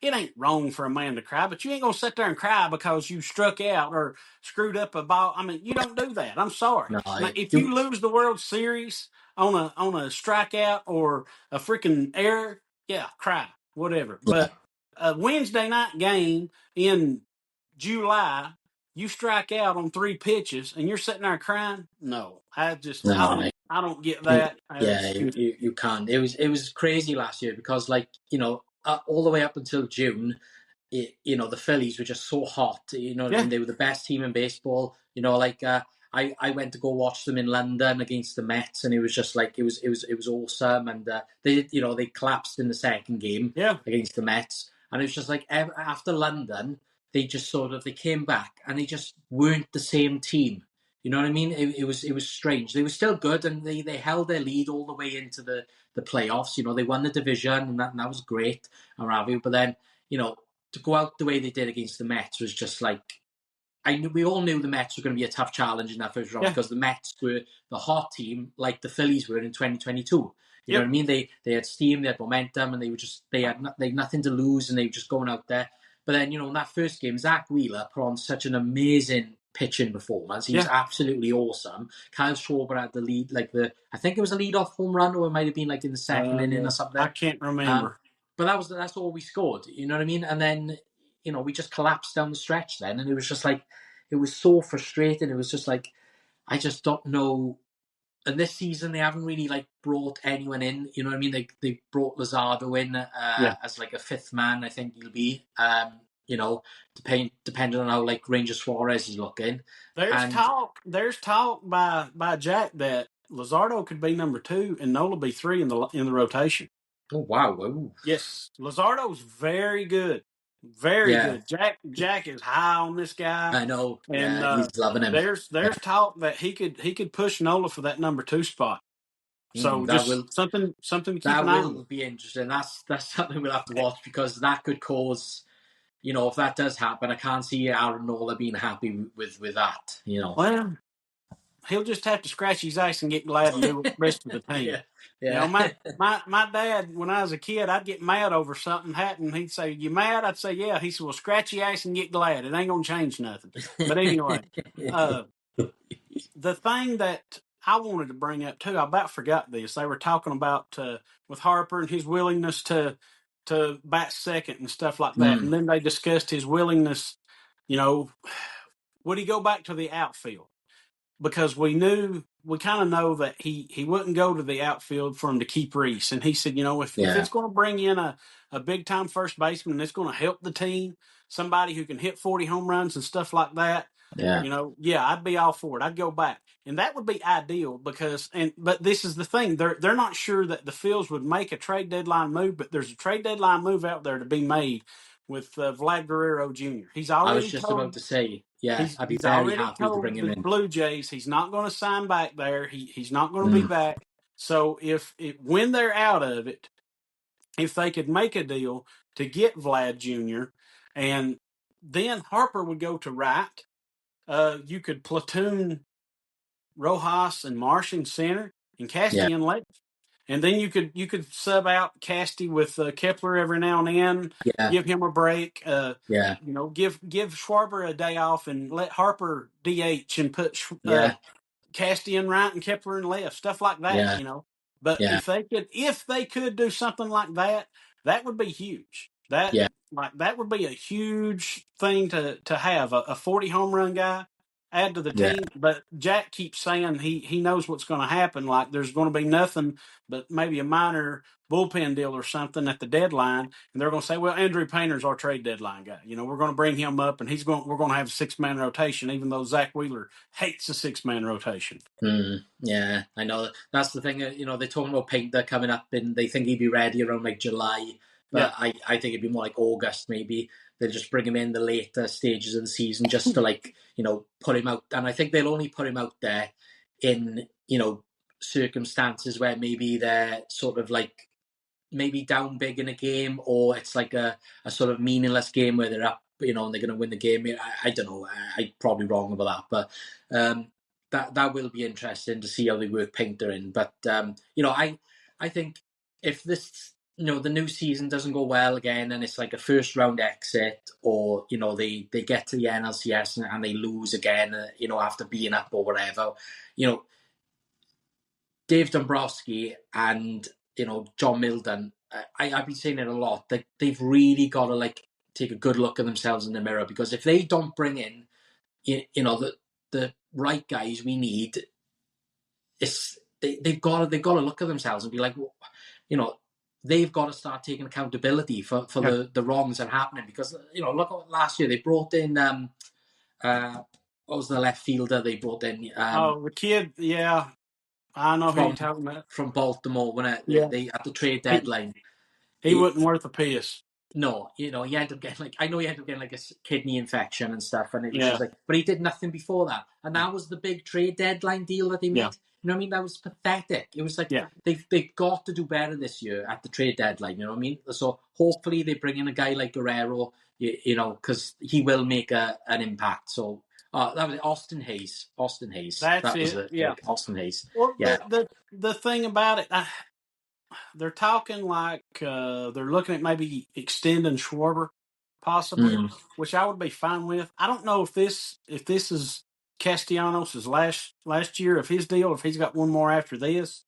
It ain't wrong for a man to cry, but you ain't gonna sit there and cry because you struck out or screwed up a ball. I mean, you don't do that. I'm sorry. no, Now, if you, you lose the World Series on a strikeout or a freaking error, yeah, cry, whatever. yeah, But a Wednesday night game in July, you strike out on 3 pitches and you're sitting there crying. No, no, I don't get you, that. yeah, It's just you can't. It was crazy last year because, like, all the way up until June, the Phillies were just so hot. You know what I yeah, mean? They were the best team in baseball. Like I went to go watch them in London against the Mets, and it was just like it was awesome. And they collapsed in the second game yeah, against the Mets, and it was just like after London, they came back and they just weren't the same team. You know what I mean? It was strange. They were still good, and they held their lead all the way into the playoffs. They won the division, and that was great, and But then, you know, to go out the way they did against the Mets was just like we all knew the Mets were going to be a tough challenge in that first round yeah, because the Mets were the hot team like the Phillies were in 2022. You know what yep, I mean? They had steam, they had momentum, and they had nothing to lose, and they were just going out there. But then in that first game, Zach Wheeler put on such an amazing pitching performance. He was yeah. absolutely awesome. Kyle Schwarber had the lead, I think it was a lead-off home run, or it might have been like in the second inning or I something. can't Um, remember. but that's all we scored. You know what I mean? And then we just collapsed down the stretch then, and it was just like it was so frustrating. It was just like I just don't know. And this season they haven't really like brought anyone in. You know what I mean? They brought Luzardo in Yeah. as like a fifth man. I think he'll be. You know, depending on how like Ranger Suarez is looking, and There's talk by Jack that Lazardo could be number 2 and Nola be 3 in the rotation. oh wow, ooh, Yes, Lazardo's very good, very yeah, good. Jack is high on this guy, I know, and yeah, he's loving him. there's talk that he could push Nola for that number 2 spot. So That just will something to keep an that eye on. will be interesting. That's something we'll have to watch because that could cause. If that does happen, I can't see Aaron Nola being happy with that. Well, he'll just have to scratch his ass and get glad and do what the rest of the team. Yeah, You know, yeah, my dad, when I was a kid, I'd get mad over something happened. He'd say, "You mad?" I'd say, "Yeah." He said, "Well, scratch your ass and get glad. It ain't gonna change nothing." But anyway, uh, the thing that I wanted to bring up too, I about forgot this. They were talking about with Harper and his willingness to bat second and stuff like that, mm, and then they discussed his willingness. You know, would he go back to the outfield? Because we kind of know that he wouldn't go to the outfield for him to keep Reese. And he said, if yeah, it's going to bring in a big time first baseman and it's going to help the team, somebody who can hit 40 home runs and stuff like that, yeah. yeah, I'd be all for it. I'd go back. And that would be ideal but this is the thing. They're not sure that the Phils would make a trade deadline move, but there's a trade deadline move out there to be made with Vlad Guerrero Jr. He's I was already just about told to say, yeah, He's I'd be he's very already happy to bring told him the in. Blue Jays he's not going to sign back there. He's not going to be Mm, back. So if when they're out of it, if they could make a deal to get Vlad Jr. and then Harper would go to right, you could platoon Rojas and Marsh in center and yeah, Casty in left. And then you could sub out Casty with Kepler every now and then, yeah, give him a break. yeah, Give Schwarber a day off and let Harper DH and put yeah, Casty in right and Kepler in left, stuff like that. yeah, But yeah, if they could do something like that, that would be huge. That yeah. Like that would be a huge thing to have a 40 home run guy add to the Yeah. team. But Jack keeps saying he knows what's going to happen. Like there's going to be nothing but maybe a minor bullpen deal or something at the deadline, and they're going to say, "Well, Andrew Painter's our trade deadline guy. You know, we're going to bring him up, and we're going to have a 6-man rotation, even though Zach Wheeler hates a 6-man rotation." Yeah, I know. That's the thing. They're talking about Painter coming up, and they think he'd be ready around like July. Yeah. But I think it'd be more like August, maybe. They'll just bring him in the later stages of the season just to put him out. And I think they'll only put him out there in, circumstances where maybe they're sort of like maybe down big in a game, or it's like a sort of meaningless game where they're up, and they're going to win the game. I don't know. I'm probably wrong about that, but that will be interesting to see how they work Painter in. But I think if this the new season doesn't go well again, and it's like a first round exit, or they get to the NLCS and they lose again, after being up or whatever, Dave Dombrowski and John Milden, I've been saying it a lot. They've really got to take a good look at themselves in the mirror, because if they don't bring in the right guys we need, they've got to look at themselves and be like, they've got to start taking accountability for the wrongs that are happening. Because look at last year, they brought in what was the left fielder they brought in? The kid, yeah. I know who you're talking about. From Baltimore, when they at the trade deadline. He wasn't worth a piss. No, he ended up getting a kidney infection and stuff, and it was just but he did nothing before that, and that was the big trade deadline deal that they made. Yeah. You know what I mean? That was pathetic. It was like they've got to do better this year at the trade deadline. You know what I mean? So hopefully they bring in a guy like Guerrero, because he will make an impact. So that was Austin Hayes. That was it. Yeah, Austin Hayes. Well, the thing about it, they're talking like they're looking at maybe extending Schwarber, possibly, which I would be fine with. I don't know if this is Castellanos' last year of his deal, if he's got one more after this.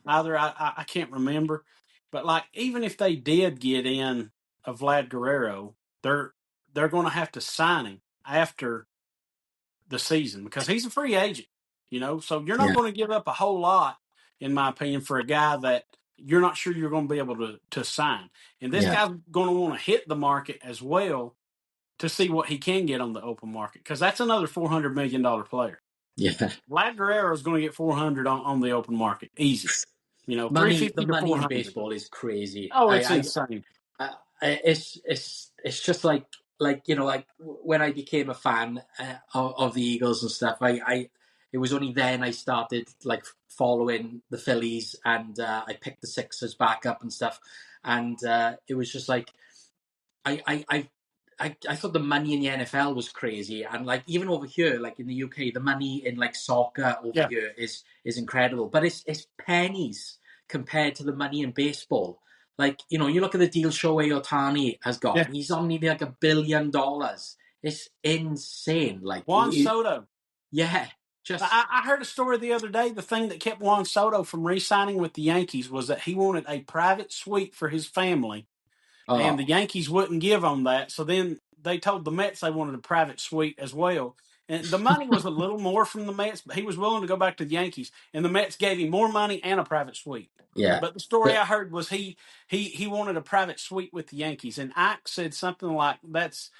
Either I can't remember, but like even if they did get in a Vlad Guerrero, they're going to have to sign him after the season because he's a free agent. So you're not going to give up a whole lot, in my opinion, for a guy that you're not sure you're going to be able to sign. And this guy's going to want to hit the market as well to see what he can get on the open market, because that's another $400 million player. Yeah. Vlad Guerrero is going to get 400 on the open market. Easy. Money, 350 the to money 400. in baseball is crazy. Oh, it's insane. It's just like when I became a fan of the Eagles and stuff. It was only then I started following the Phillies, and I picked the Sixers back up and stuff. And it was just like I thought the money in the NFL was crazy, and even over here, in the UK, the money in soccer over here is incredible, but it's pennies compared to the money in baseball. You look at the deal Shohei Ohtani has got; he's on nearly $1 billion. It's insane. Juan Soto. Yeah. I heard a story the other day. The thing that kept Juan Soto from re-signing with the Yankees was that he wanted a private suite for his family. And the Yankees wouldn't give on that. So then they told the Mets they wanted a private suite as well. And the money was a little more from the Mets, but he was willing to go back to the Yankees. And the Mets gave him more money and a private suite. Yeah. But the story I heard was he wanted a private suite with the Yankees. And Ike said something like, that's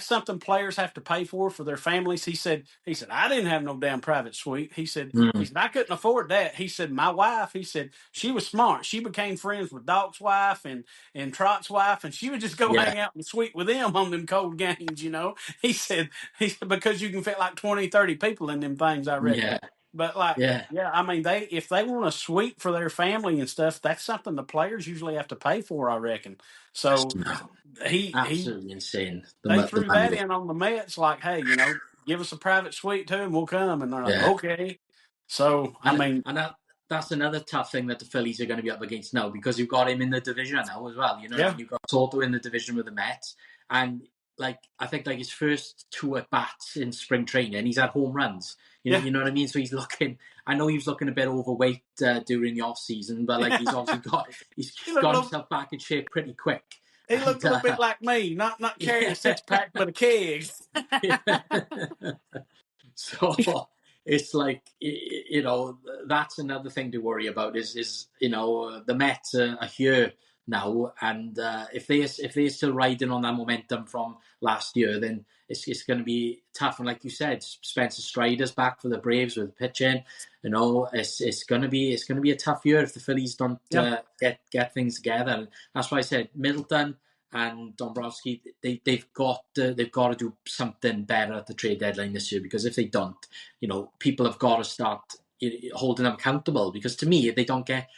something players have to pay for their families. He said, I didn't have no damn private suite. He said, I couldn't afford that. He said, my wife, she was smart. She became friends with Doc's wife and Trot's wife, and she would just go hang out in the suite with them on them cold games, He said, because you can fit 20, 30 people in them things, I reckon. Yeah. But I mean, if they want a suite for their family and stuff, that's something the players usually have to pay for, I reckon. So absolutely insane. They threw that in on the Mets, hey, give us a private suite too, and we'll come. And they're like, okay. So that's another tough thing that the Phillies are going to be up against now, because you've got him in the division now as well. You've got Soto in the division with the Mets, and I think his first 2 at bats in spring training, he's had home runs. You know what I mean? So he's looking. I know he was looking a bit overweight during the off season, but he's obviously got himself back in shape pretty quick. He looked a little bit like me, not carrying a six pack, but a keg. So it's like, that's another thing to worry about is the Mets are here now, and if they're still riding on that momentum from last year, then it's going to be tough. And like you said, Spencer Strider's back for the Braves with pitching. It's going to be a tough year if the Phillies don't get things together. And that's why I said Middleton and Dombrowski, they've got to do something better at the trade deadline this year, because if they don't, people have got to start holding them accountable, because to me, they don't get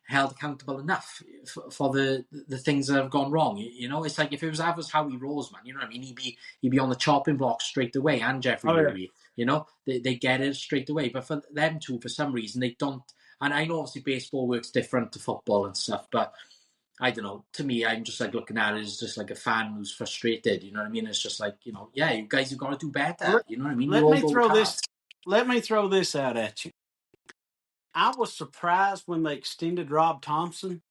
held accountable enough for the things that have gone wrong. It's like if it was Howie Roseman, you know what I mean? He'd be on the chopping block straight away, and Jeffrey Ruby. They get it straight away. But for them two, for some reason, they don't. And I know obviously baseball works different to football and stuff, but I don't know. To me, I'm just like looking at it as just like a fan who's frustrated. You know what I mean? It's just like, you guys have got to do better. You know what I mean? Let me throw this out at you. I was surprised when they extended Rob Thompson.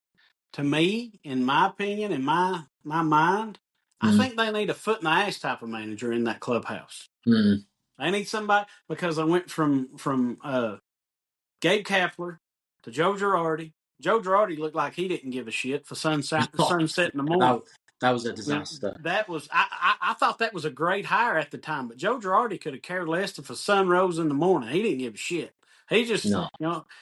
To me, in my opinion, in my mind, I think they need a foot in the ass type of manager in that clubhouse. They need somebody, because I went from Gabe Kapler to Joe Girardi. Joe Girardi looked like he didn't give a shit for sunset in the morning. That was a disaster. That was I thought that was a great hire at the time, but Joe Girardi could have cared less if the sun rose in the morning. He didn't give a shit. He just,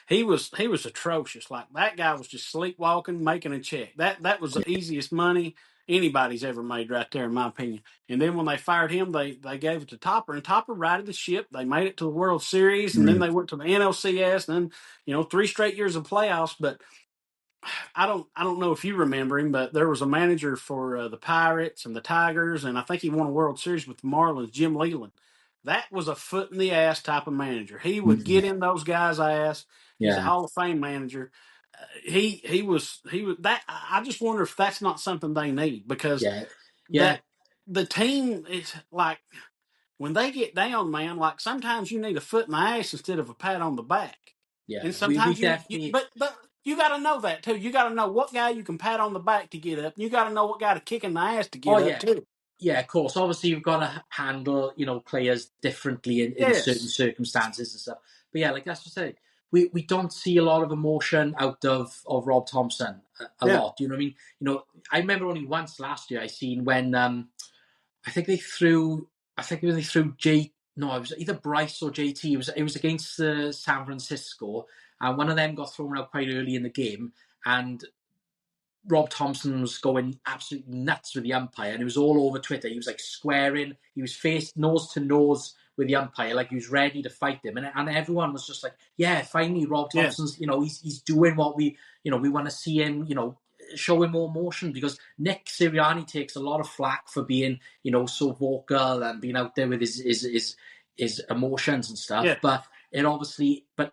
he was atrocious. Like, that guy was just sleepwalking, making a check. That was the easiest money anybody's ever made right there, in my opinion. And then when they fired him, they gave it to Topper, and Topper righted the ship. They made it to the World Series, and then they went to the NLCS, and then 3 straight years of playoffs. But I don't know if you remember him, but there was a manager for the Pirates and the Tigers, and I think he won a World Series with the Marlins, Jim Leland. That was a foot in the ass type of manager. He would get in those guys' ass. He's a Hall of Fame manager. He was that. I just wonder if that's not something they need, because the team is like, when they get down, man, like, sometimes you need a foot in the ass instead of a pat on the back. Yeah, and sometimes but you got to know that too. You got to know what guy you can pat on the back to get up. You got to know what guy to kick in the ass to get up too. Yeah, of course. Obviously, you've got to handle, players differently in certain circumstances and stuff. But yeah, like that's just it. We don't see a lot of emotion out of Rob Thompson a lot. You know what I mean? I remember only once last year I seen when I think it was either Bryce or JT. It was against San Francisco, and one of them got thrown out quite early in the game, and Rob Thompson was going absolutely nuts with the umpire, and it was all over Twitter. He was like squaring. He was faced nose to nose with the umpire, like he was ready to fight him. And everyone was just like, yeah, finally Rob Thompson's, he's doing what we want to see him, show him more emotion, because Nick Sirianni takes a lot of flack for being, so vocal and being out there with his emotions and stuff. Yeah. But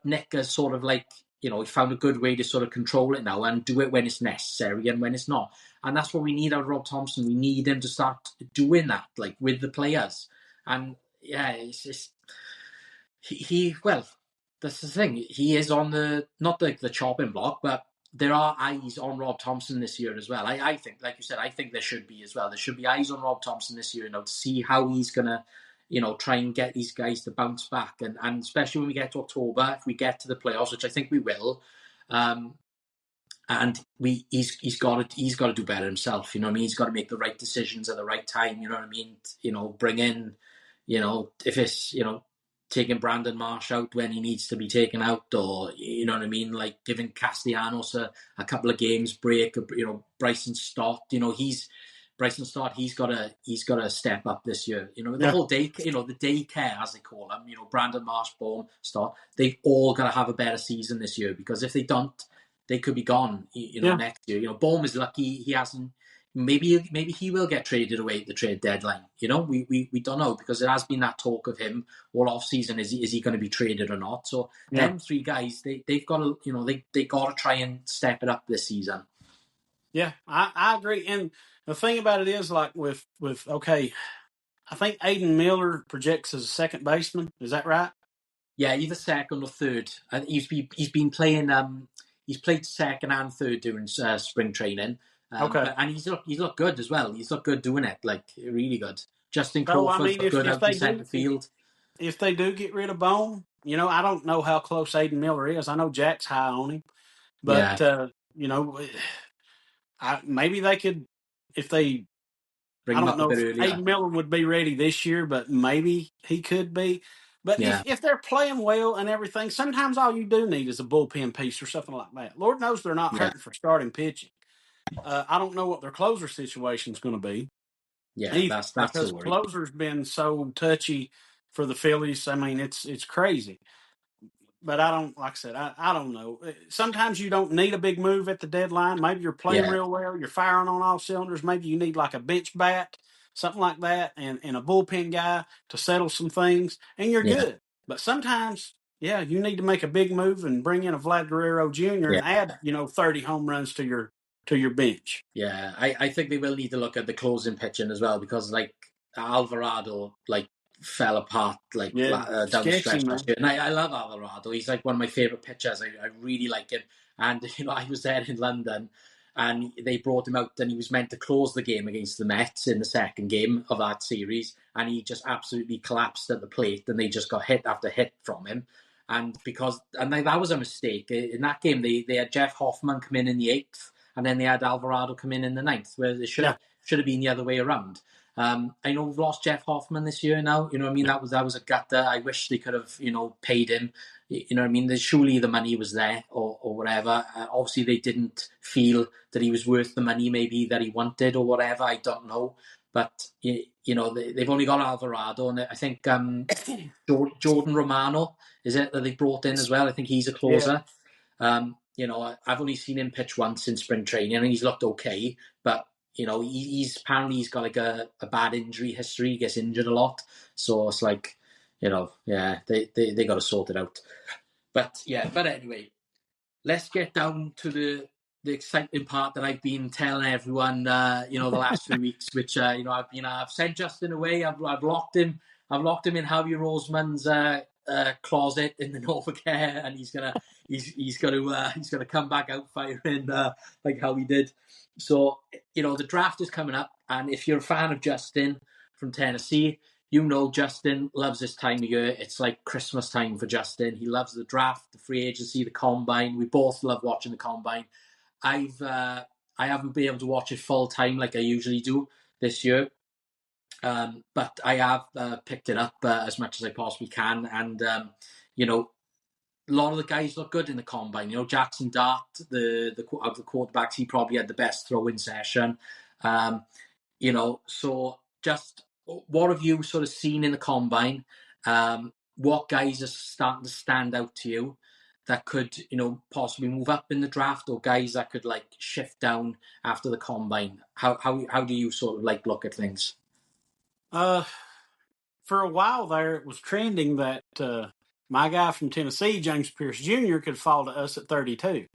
Nick is sort of like, he found a good way to sort of control it now and do it when it's necessary and when it's not. And that's what we need out of Rob Thompson. We need him to start doing that, like, with the players. And yeah, it's just, that's the thing. He is on not the chopping block, but there are eyes on Rob Thompson this year as well. I think, like you said, I think there should be as well. There should be eyes on Rob Thompson this year, to see how he's going to, try and get these guys to bounce back. And especially when we get to October, if we get to the playoffs, which I think we will, and he's got to do better himself. You know what I mean? He's got to make the right decisions at the right time. You know what I mean? Bring in, if it's, taking Brandon Marsh out when he needs to be taken out, or, you know what I mean? Like giving Castellanos a couple of games break, Bryson Stott, Bryson Stott, he's got to step up this year. The whole day, the daycare, as they call them, Brandon Marsh, Bohm, Stott, they've all got to have a better season this year, because if they don't, they could be gone, next year. Bohm is lucky he hasn't. Maybe he will get traded away at the trade deadline. We don't know, because there has been that talk of him all off season. Is he going to be traded or not? So them 3 guys, they've got to they got to try and step it up this season. Yeah, I agree. And the thing about it is, like with I think Aiden Miller projects as a second baseman. Is that right? Yeah, either second or third. He's been playing. He's played second and third during spring training. Okay. But he's looked good as well. He's looked good doing it, like really good. Justin So I Crawford's mean, looked good if out in they centre do field. if they do get rid of Bone, I don't know how close Aiden Miller is. I know Jack's high on him, Yeah, but you know, maybe they could if they. bring I him don't up a know bit if earlier. Aiden Miller would be ready this year, but maybe he could be. But Yeah, if they're playing well and everything, sometimes all you do need is a bullpen piece or something like that. Lord knows they're not yeah, hurting for starting pitching. I don't know what their closer situation is going to be yeah. either That's the because worry. closer's been so touchy for the Phillies. I mean, it's crazy. But I don't, like I said, I don't know. Sometimes you don't need a big move at the deadline. Maybe you're playing Yeah, real well, you're firing on all cylinders. Maybe you need like a bench bat, something like that, and a bullpen guy to settle some things, and you're yeah, good. But sometimes, yeah, you need to make a big move and bring in a Vlad Guerrero Jr. yeah. and add, 30 home runs to your bench. Yeah, I think they will need to look at the closing pitching as well because like Alvarado like fell apart like Yeah, down the sketchy stretch last man. year, and I love Alvarado. He's like one of my favorite pitchers. I really like him, and I was there in London, and they brought him out, and he was meant to close the game against the Mets in the second game of that series, and he just absolutely collapsed at the plate, and they just got hit after hit from him. And that was a mistake in that game. They had Jeff Hoffman come in the eighth, and then they had Alvarado come in the ninth, where they Yeah, should have been the other way around. I know we've lost Jeff Hoffman this year now. You know what I mean? That was a gutter. I wish they could have paid him. You know what I mean? Surely the money was there or whatever. Obviously they didn't feel that he was worth the money maybe that he wanted or whatever. I don't know. But they've only got Alvarado, and I think Jordan Romano is it that they brought in as well. I think he's a yeah. closer. I've only seen him pitch once in spring training, and he's looked okay. But he's apparently he's got like a bad injury history. He gets injured a lot, so it's like, yeah, they got to sort it out. But yeah, but anyway, let's get down to the exciting part that I've been telling everyone, the last few weeks, which I've sent Justin away. I've locked him. I've locked him in Howie Roseman's closet in the Novacare, and he's gonna come back out firing like how he did. So the draft is coming up, and if you're a fan of Justin from Tennessee, Justin loves this time of year. It's like Christmas time for Justin. He loves the draft, the free agency, the combine. We both love watching the combine. I haven't been able to watch it full time like I usually do this year, but I have picked it up as much as I possibly can. And a lot of the guys look good in the combine. Jackson Dart, of the quarterbacks, he probably had the best throwing session. Um, so just what have you sort of seen in the combine? What guys are starting to stand out to you that could, possibly move up in the draft, or guys that could like shift down after the combine? How do you sort of like look at things? Uh, for a while there, it was trending that my guy from Tennessee, James Pierce Jr., could fall to us at 32.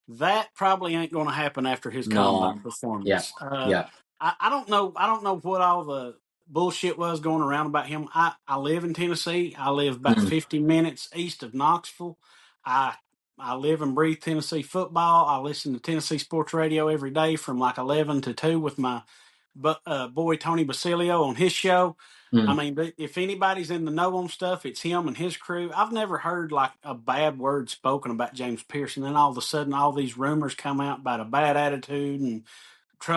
That probably ain't going to happen after his No, combine yeah, performance. yeah, I don't know. I don't know what all the bullshit was going around about him. I live in Tennessee. I live about mm, 50 minutes east of Knoxville. I I live and breathe Tennessee football. I listen to Tennessee sports radio every day from like 11 to 2 with my boy Tony Basilio on his show. I mm, mean, if anybody's in the know on stuff, it's him and his crew. I've never heard like a bad word spoken about James Pearson. Then all of a sudden, all these rumors come out about a bad attitude and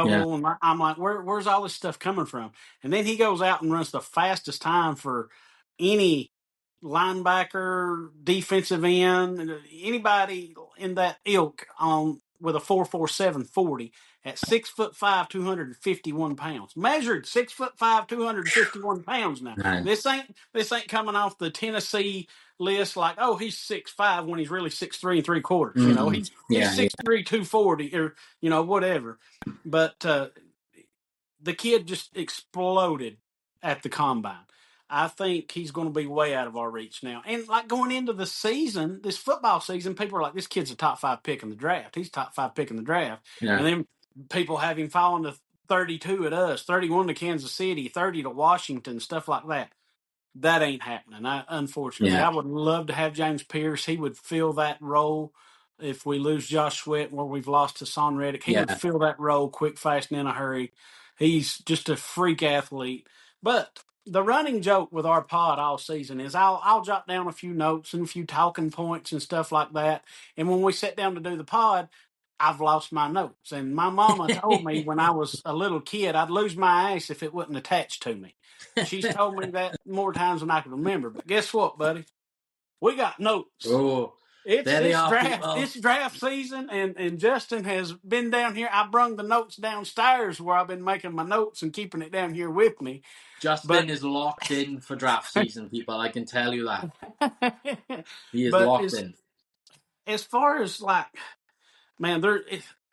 yeah, trouble, and I'm like, where's all this stuff coming from? And then he goes out and runs the fastest time for any linebacker, defensive end, anybody in that ilk on with a 4.47 40 at 6'5", 251 pounds. Measured 6'5", 251 pounds. Now no, this ain't coming off the Tennessee list like, oh, he's 6'5" when he's really 6'3 3/4. He's yeah, yeah, 6'3", 240 or whatever. But the kid just exploded at the combine. I think he's going to be way out of our reach now. And like going into the season, this football season, people are like, this kid's a top 5 pick in the draft. He's top 5 pick in the draft. yeah, And then people have him falling to 32 at us, 31 to Kansas City, 30 to Washington, stuff like that. That ain't happening. Unfortunately, yeah, I would love to have James Pierce. He would fill that role if we lose Josh Sweat where we've lost Hassan Reddick. He would Yeah. fill that role quick, fast, and in a hurry. He's just a freak athlete. But the running joke with our pod all season is I'll jot down a few notes and a few talking points and stuff like that. And when we sit down to do the pod, I've lost my notes. And my mama told me when I was a little kid I'd lose my ass if it wasn't attached to me. She's told me that more times than I can remember. But guess what, buddy? We got notes. Oh, It's there they it's are, draft people. it's draft season, and Justin has been down here. I brung the notes downstairs where I've been making my notes and keeping it down here with me. Justin But is locked in for draft season, people. I can tell you that. He is but locked in. as far as like, man,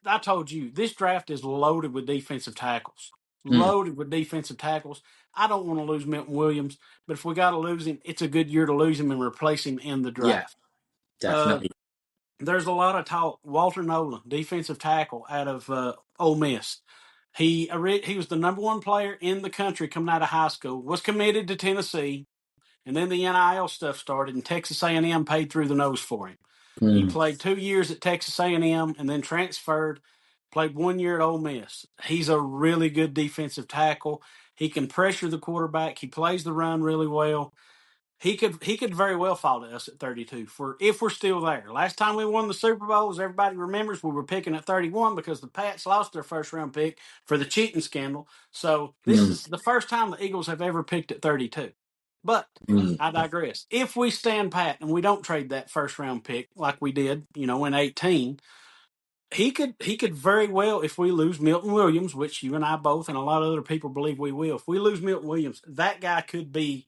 I told you this draft is loaded with defensive tackles. Mm. Loaded with defensive tackles. I don't want to lose Milton Williams, but if we got to lose him, it's a good year to lose him and replace him in the Yeah, draft. definitely. There's a lot of talk. Walter Nolan, defensive tackle out of Ole Miss. He was the number one player in the country coming out of high school. Was committed to Tennessee, and then the NIL stuff started, and Texas A&M paid through the nose for him. He Mm. played 2 years at Texas A&M, and then transferred. Played 1 year at Ole Miss. He's a really good defensive tackle. He can pressure the quarterback. He plays the run really well. He could very well fall to us at 32 for if we're still there. Last time we won the Super Bowl, as everybody remembers, we were picking at 31 because the Pats lost their first round pick for the cheating scandal. So this Mm. is the first time the Eagles have ever picked at 32. But Mm. I digress. If we stand pat and we don't trade that first round pick like we did, in 18, he could very well, if we lose Milton Williams, which you and I both and a lot of other people believe we will, if we lose Milton Williams, that guy could be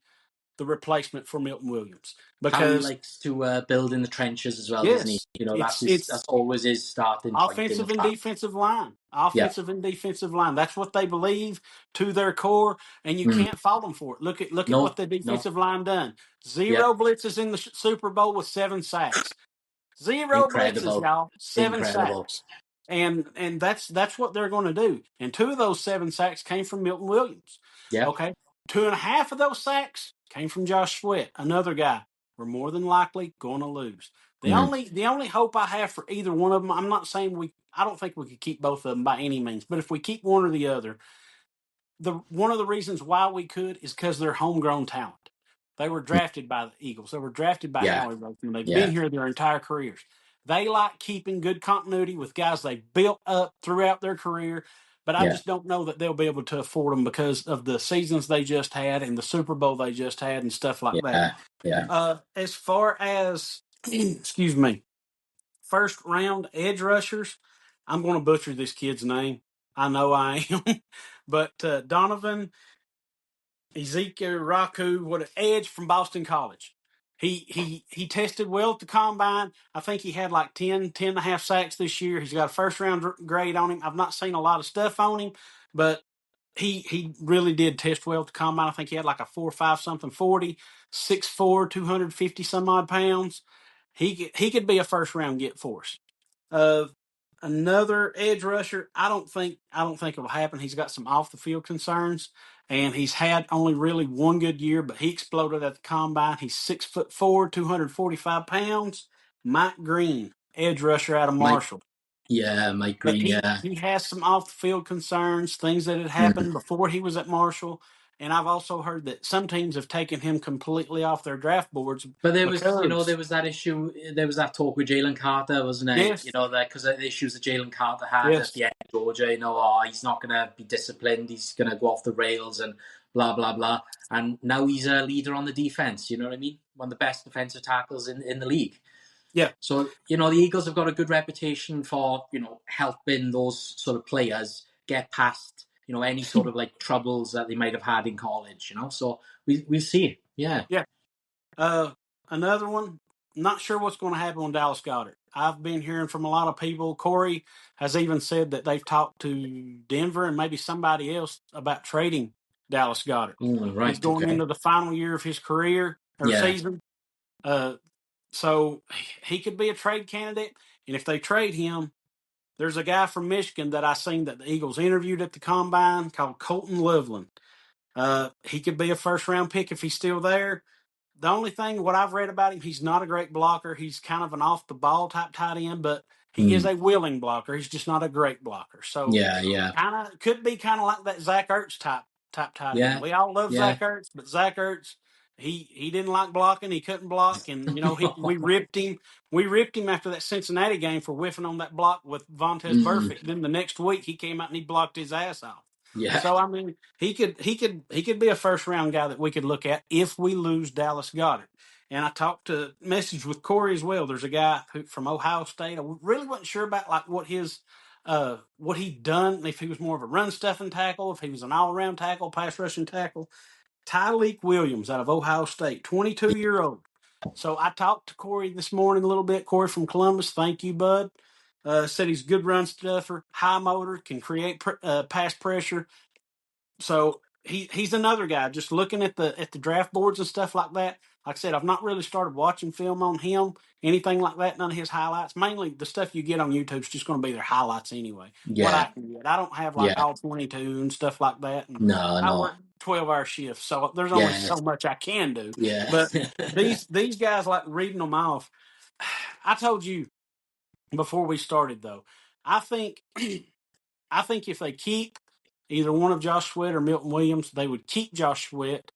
the replacement for Milton Williams How he because likes to build in the trenches as well, doesn't he? yes, That's it's always his starting point in the offensive and draft. defensive line, Yeah. offensive and defensive line. That's what they believe to their core, and you Mm. can't fault them for it. Look at what No, the no. defensive line done. Yeah. Zero blitzes in the Super Bowl with 7 sacks. Zero blitzes, Incredible. y'all. 7 Incredible. sacks. And that's what they're going to do. And 2 of those 7 sacks came from Milton Williams. Yeah. Okay. 2.5 of those sacks came from Josh Sweat, another guy we're more than likely going to lose. The Mm. only hope I have for either one of them, I'm not saying I don't think we could keep both of them by any means, but if we keep one or the other, one of the reasons why we could is because they're homegrown talent. They were drafted by the Eagles. They were drafted by Yeah. Howie Roseman. They've Yeah. been here their entire careers. They like keeping good continuity with guys they built up throughout their career, but I Yeah. just don't know that they'll be able to afford them because of the seasons they just had and the Super Bowl they just had and stuff like that. Yeah. Yeah. As far as, excuse me, first round edge rushers, I'm going to butcher this kid's name. I know I am. But Donovan Ezekiel Raku, what edge from Boston College. He tested well at the combine. I think he had like 10 and a half sacks this year. He's got a first round grade on him. I've not seen a lot of stuff on him, but he really did test well at the combine. I think he had like a 4.5 something 40, 6'4", 250 some odd pounds. He could be a first round get for us. Uh, Another edge rusher, I don't think it'll happen. He's got some off the field concerns, and he's had only really one good year, but he exploded at the combine. He's 6'4", 245 pounds. Mike Green, edge rusher out of Mike. Marshall. Yeah. Mike But Green. Yeah. he has some off the field concerns, things that had happened before he was at Marshall. And I've also heard that some teams have taken him completely off their draft boards. But there because, was that issue. There was that talk with Jalen Carter, wasn't it? yes, That because the issues that Jalen Carter had at yes, the end of Georgia. He's not going to be disciplined. He's going to go off the rails and blah blah blah. And now he's a leader on the defense. You know what I mean? One of the best defensive tackles in the league. yeah. So the Eagles have got a good reputation for helping those sort of players get past any sort of like troubles that they might have had in college. So we'll see. Yeah. Yeah. Another one, not sure what's going to happen with Dallas Goddard. I've been hearing from a lot of people. Corey has even said that they've talked to Denver and maybe somebody else about trading Dallas Goddard. Right. He's going Okay. into the final year of his career or Yeah. season. So he could be a trade candidate. And if they trade him, there's a guy from Michigan that I seen that the Eagles interviewed at the combine called Colton Loveland. He could be a first round pick if he's still there. The only thing, what I've read about him, he's not a great blocker. He's kind of an off the ball type tight end, but he is Mm. a willing blocker. He's just not a great blocker. So Yeah, yeah, kind of could be kind of like that Zach Ertz type tight end. yeah, We all love yeah. Zach Ertz, but Zach Ertz, he didn't like blocking. He couldn't block, and we ripped him. We ripped him after that Cincinnati game for whiffing on that block with Vontez Mm. Burfict. Then the next week he came out and he blocked his ass off. Yeah, So I mean, he could be a first round guy that we could look at if we lose Dallas Goedert. And I talked to message with Corey as well. There's a guy from Ohio State. I really wasn't sure about like what he'd done, if he was more of a run stuffing tackle, if he was an all around tackle, pass rushing tackle. Tyleek Williams out of Ohio State, 22-year-old. So I talked to Corey this morning a little bit. Corey from Columbus, thank you, bud. Said he's a good run stuffer, high motor, can create pass pressure. So he's another guy. Just looking at the draft boards and stuff like that. Like I said, I've not really started watching film on him, anything like that. None of his highlights. Mainly the stuff you get on YouTube is just going to be their highlights anyway. What I yeah, can get, I don't have like yeah. all 22 and stuff like that. And No, I no. work 12-hour shifts, so there's only Yeah, so much I can do. yeah, But these guys like reading them off. I told you before we started though. I think I think if they keep either one of Josh Sweat or Milton Williams, they would keep Josh Sweat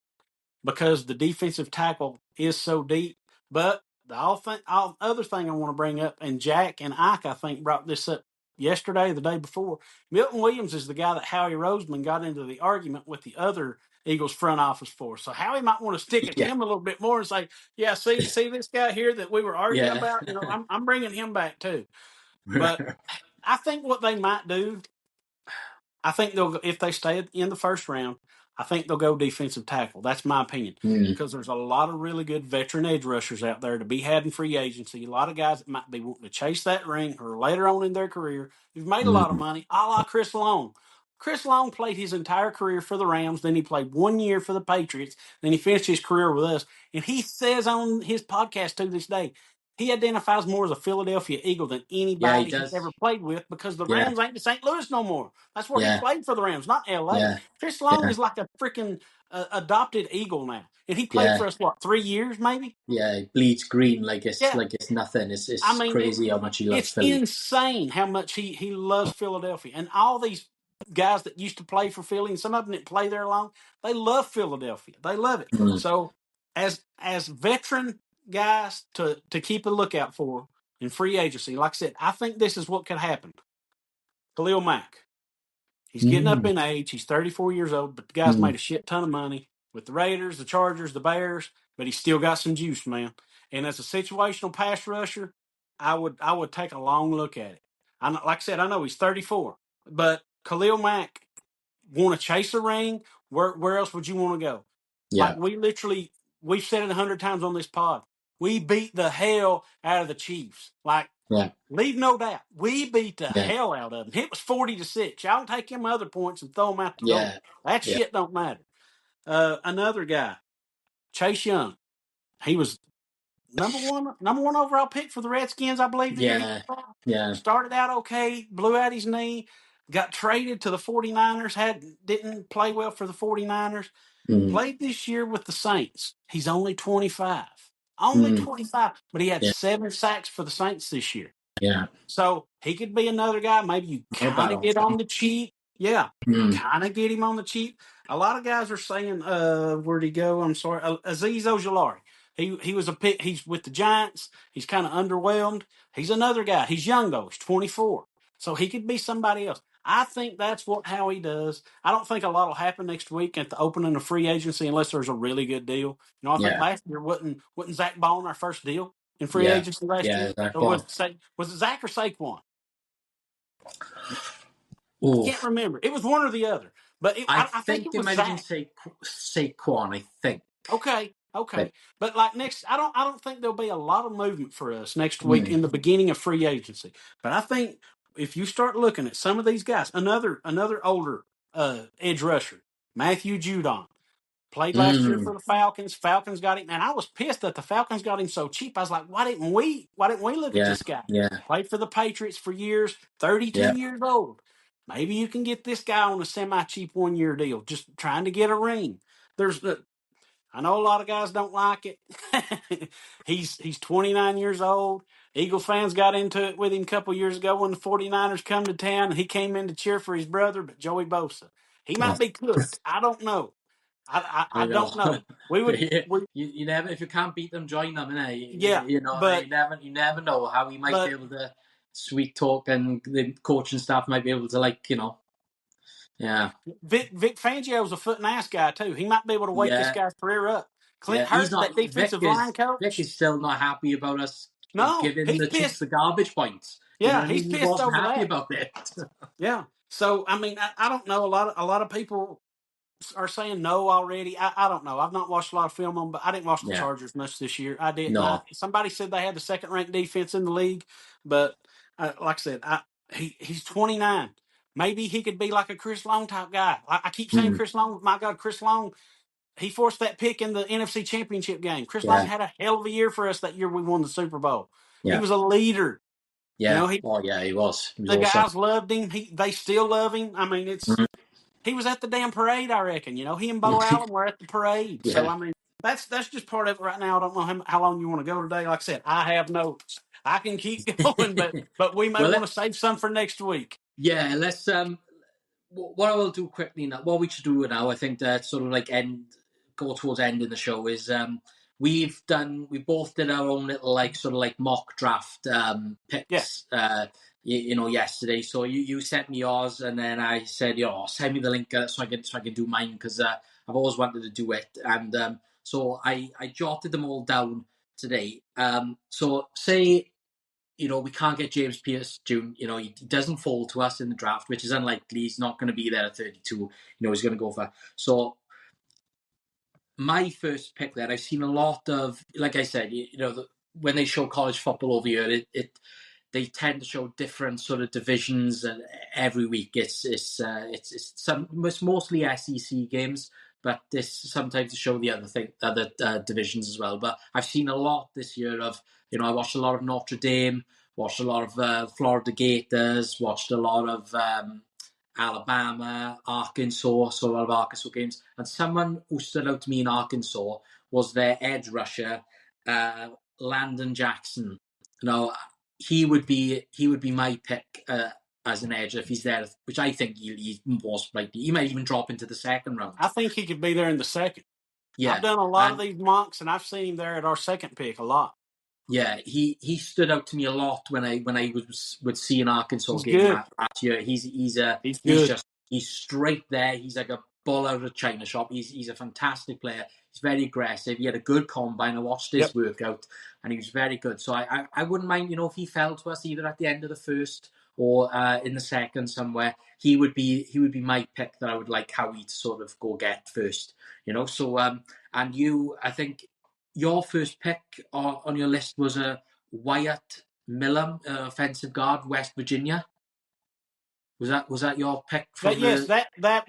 because the defensive tackle is so deep. But the all other thing I want to bring up, and Jack and Ike, I think, brought this up yesterday, the day before. Milton Williams is the guy that Howie Roseman got into the argument with the other Eagles front office for. So Howie might want to stick at yeah, him a little bit more and say, "Yeah, see this guy here that we were arguing yeah. about. I'm bringing him back too." But I think what they might do, I think they'll if they stay in the first round, I think they'll go defensive tackle. That's my opinion Mm. because there's a lot of really good veteran edge rushers out there to be had in free agency. A lot of guys that might be wanting to chase that ring or later on in their career who've made a lot of Mm. money, a la Chris Long. Chris Long played his entire career for the Rams, then he played 1 year for the Patriots, then he finished his career with us. And he says on his podcast to this day, he identifies more as a Philadelphia Eagle than Yeah, he anybody he's does. ever played with because the Yeah, Rams ain't the St. Louis no more. That's where he yeah, played for the Rams, not L.A. yeah, Chris Long yeah, is like a freaking adopted Eagle now, and he played yeah, for us what 3 years maybe. yeah. It bleeds green Yeah, like it's nothing. I It's mean crazy how much he loves it's Philly. insane how much he loves Philadelphia, and all these guys that used to play for Philly, and some of them didn't play there long, they love Philadelphia. They love it. Mm. So as veteran guys to keep a lookout for in free agency, like I said, I think this is what could happen. Khalil Mack. He's getting up Mm. in age. He's 34 years old, but the guy's Mm. made a shit ton of money with the Raiders, the Chargers, the Bears, but he's still got some juice, man. And as a situational pass rusher, I would take a long look at it. Like I said, I know he's 34, but Khalil Mack want to chase a ring. Where else would you want to go? Like Yeah, we've said it 100 times on this pod. We beat the hell out of the Chiefs. Like yeah, leave no doubt. We beat the yeah, hell out of them. It was 40-6. Y'all take them other points and throw them out the door. yeah, That yeah, shit don't matter. Another guy, Chase Young. He was number one overall pick for the Redskins, I believe, the year he yeah, was out. yeah. Started out okay, blew out his knee, got traded to the 49ers, didn't play well for the 49ers. Mm. Played this year with the Saints. He's only 25. Only Mm. 25, but he had Yeah, 7 sacks for the Saints this year. yeah. So he could be another guy. Maybe you No kind bad of get option. on the cheap. Yeah, Mm. kind of get him on the cheap. A lot of guys are saying, where'd he go? I'm sorry. Aziz Ojolari. He was a pick. He's with the Giants. He's kind of underwhelmed. He's another guy. He's young though. He's 24. So he could be somebody else. I think that's what Howie does. I don't think a lot will happen next week at the opening of free agency unless there's a really good deal. I think Yeah, last year wasn't Zach Ball our first deal in free yeah, agency last yeah. year? Or Exactly. was it Zach or Saquon? I Oh, can't remember. It was one or the other, but I I think think it it was might have been Zach. Saquon. I think. Okay. But But like next, I don't think there'll be a lot of movement for us next week mm. in the beginning of free agency. But I think if you start looking at some of these guys, another older edge rusher, Matthew Judon. Played last year Mm. for the Falcons. Falcons got him, and I was pissed that the Falcons got him so cheap. I was like, why didn't we look at Yeah, this guy? yeah, Played for the Patriots for years, 32 yeah, years old. Maybe you can get this guy on a semi-cheap 1 year deal, just trying to get a ring. There's I know a lot of guys don't like it. He's 29 years old. Eagle fans got into it with him a couple years ago when the 49ers come to town, and he came in to cheer for his brother, but Joey Bosa. He might be cooked. I don't know. I I don't know. know. We would we You never, if you can't beat them, join them, innit? Yeah, You know, but you never know how he might be but able to sweet talk, and the coaching staff might be able to, like, yeah, Vic Fangio's a foot and ass guy too. He might be able to wake this yeah, guy's career up. Clint yeah. He's Hurt, not. that defensive line Vic coach. is still not happy about us No, giving he's the Chiefs pissed. the garbage points. You know Yeah, what I he's mean? He pissed wasn't over happy that. about it. Yeah. So I mean, I don't know. A lot of people are saying no already. I don't know. I've not watched a lot of film on, but I didn't watch the Yeah. Chargers much this year. I didn't. No. Somebody said they had the second ranked defense in the league, but like I said, he's 29. Maybe he could be like a Chris Long type guy. I keep saying Mm, Chris Long. My God, Chris Long. He forced that pick in the NFC Championship game. Chris Long yeah. had a hell of a year for us that year we won the Super Bowl. He Yeah. was a leader. You Yeah. know, he Oh, yeah. He was. He was the awesome. guys loved him. They still love him. I mean, Mhm. he was at the damn parade. I reckon. You know, he and Bo Allen were at the parade. So Yeah. I mean, that's just part of it right now. I don't know how long you want to go today. Like I said, I have notes. I can keep going, but we may Well, want to save some for next week. yeah. Let's what I will do quickly now, what we should do now, I think, that sort of like go towards ending the show, is we both did our own little, like, sort of like mock draft Yeah, picks, yesterday. So you sent me yours, and then I said, send me the link, so I can do mine, because I've always wanted to do it, and so I jotted them all down today. So say, we can't get James Pierce Jr. He doesn't fall to us in the draft, which is unlikely. He's not going to be there at 32. He's going to go for. So my first pick there, I've seen a lot of, like I said, when they show college football over here, they tend to show different sort of divisions, and every week it's mostly SEC games, but this sometimes to show the other divisions as well. But I've seen a lot this year of, I watched a lot of Notre Dame, watched a lot of Florida Gators, watched a lot of Alabama, Arkansas, so a lot of Arkansas games. And someone who stood out to me in Arkansas was their edge rusher, Landon Jackson. Now, he would be my pick as an edge if he's there, which I think he's most likely. He might even drop into the second round. I think he could be there in the second. I've Yeah, done a lot of and these mocks, and I've seen him there at our second pick a lot. yeah, he stood out to me a lot when I would see an Arkansas He's game good. last year. He's good. He's straight there. He's like a bull out of a china shop. He's a fantastic player. He's very aggressive. He had a good combine. I watched his Yep. workout, and he was very good. So I wouldn't mind, if he fell to us either at the end of the first or in the second somewhere. He would be my pick that I would like Howie to sort of go get first. So and I think your first pick on your list was a Wyatt Millum, offensive guard, West Virginia. Was that your pick That from yes, the? that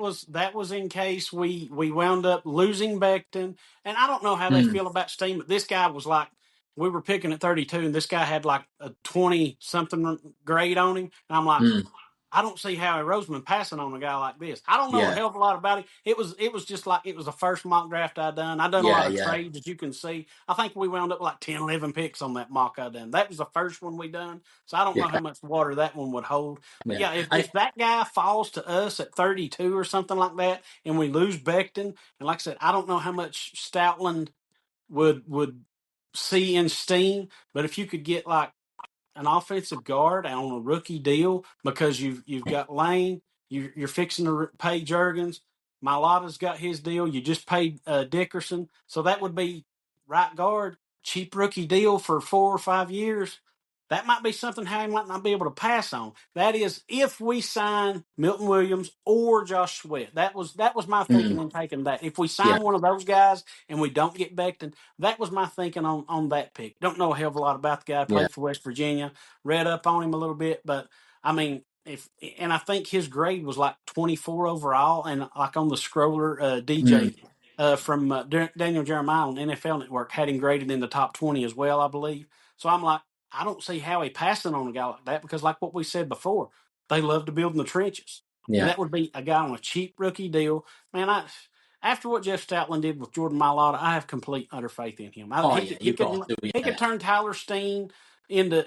was in case we wound up losing Becton, and I don't know how they Mm, feel about Steen, but this guy was like, we were picking at 32, and this guy had like a 20 something grade on him, and I'm like, mm, I don't see Howie Roseman passing on a guy like this. I don't know a yeah, hell of a lot about him. It was just like it was the first mock draft I done. I done a lot of yeah, trades, as you can see. I think we wound up like 10, 11 picks on that mock I done. That was the first one we done. So I don't know yeah, how much water that one would hold. But yeah. yeah, if that guy falls to us at 32 or something like that, and we lose Becton, and like I said, I don't know how much Stoutland would see in Steen, but if you could get like an offensive guard on a rookie deal because you've got Lane, you're fixing to pay Jurgens. Mailata's got his deal. You just paid Dickerson, so that would be right guard, cheap rookie deal for 4 or 5 years. That might be something Harry might not be able to pass on. That is, if we sign Milton Williams or Josh Sweat. That was my thinking Mm, in taking that. If we yeah, sign one of those guys and we don't get Becton, that was my thinking on that pick. Don't know a hell of a lot about the guy. yeah. Played for West Virginia. Read up on him a little bit, but I mean, I think his grade was like 24 overall, and like on the scroller, Mm, DJ from Daniel Jeremiah on NFL Network had him graded in the top 20 as well, I believe. So I'm like, I don't see how he passing on a guy like that because, like what we said before, they love to build in the trenches, and yeah. that would be a guy on a cheap rookie deal. Man, after what Jeff Stoutland did with Jordan Mailata, I have complete utter faith in him. Oh yeah, you got to. He could Yeah, turn Tyler Steen into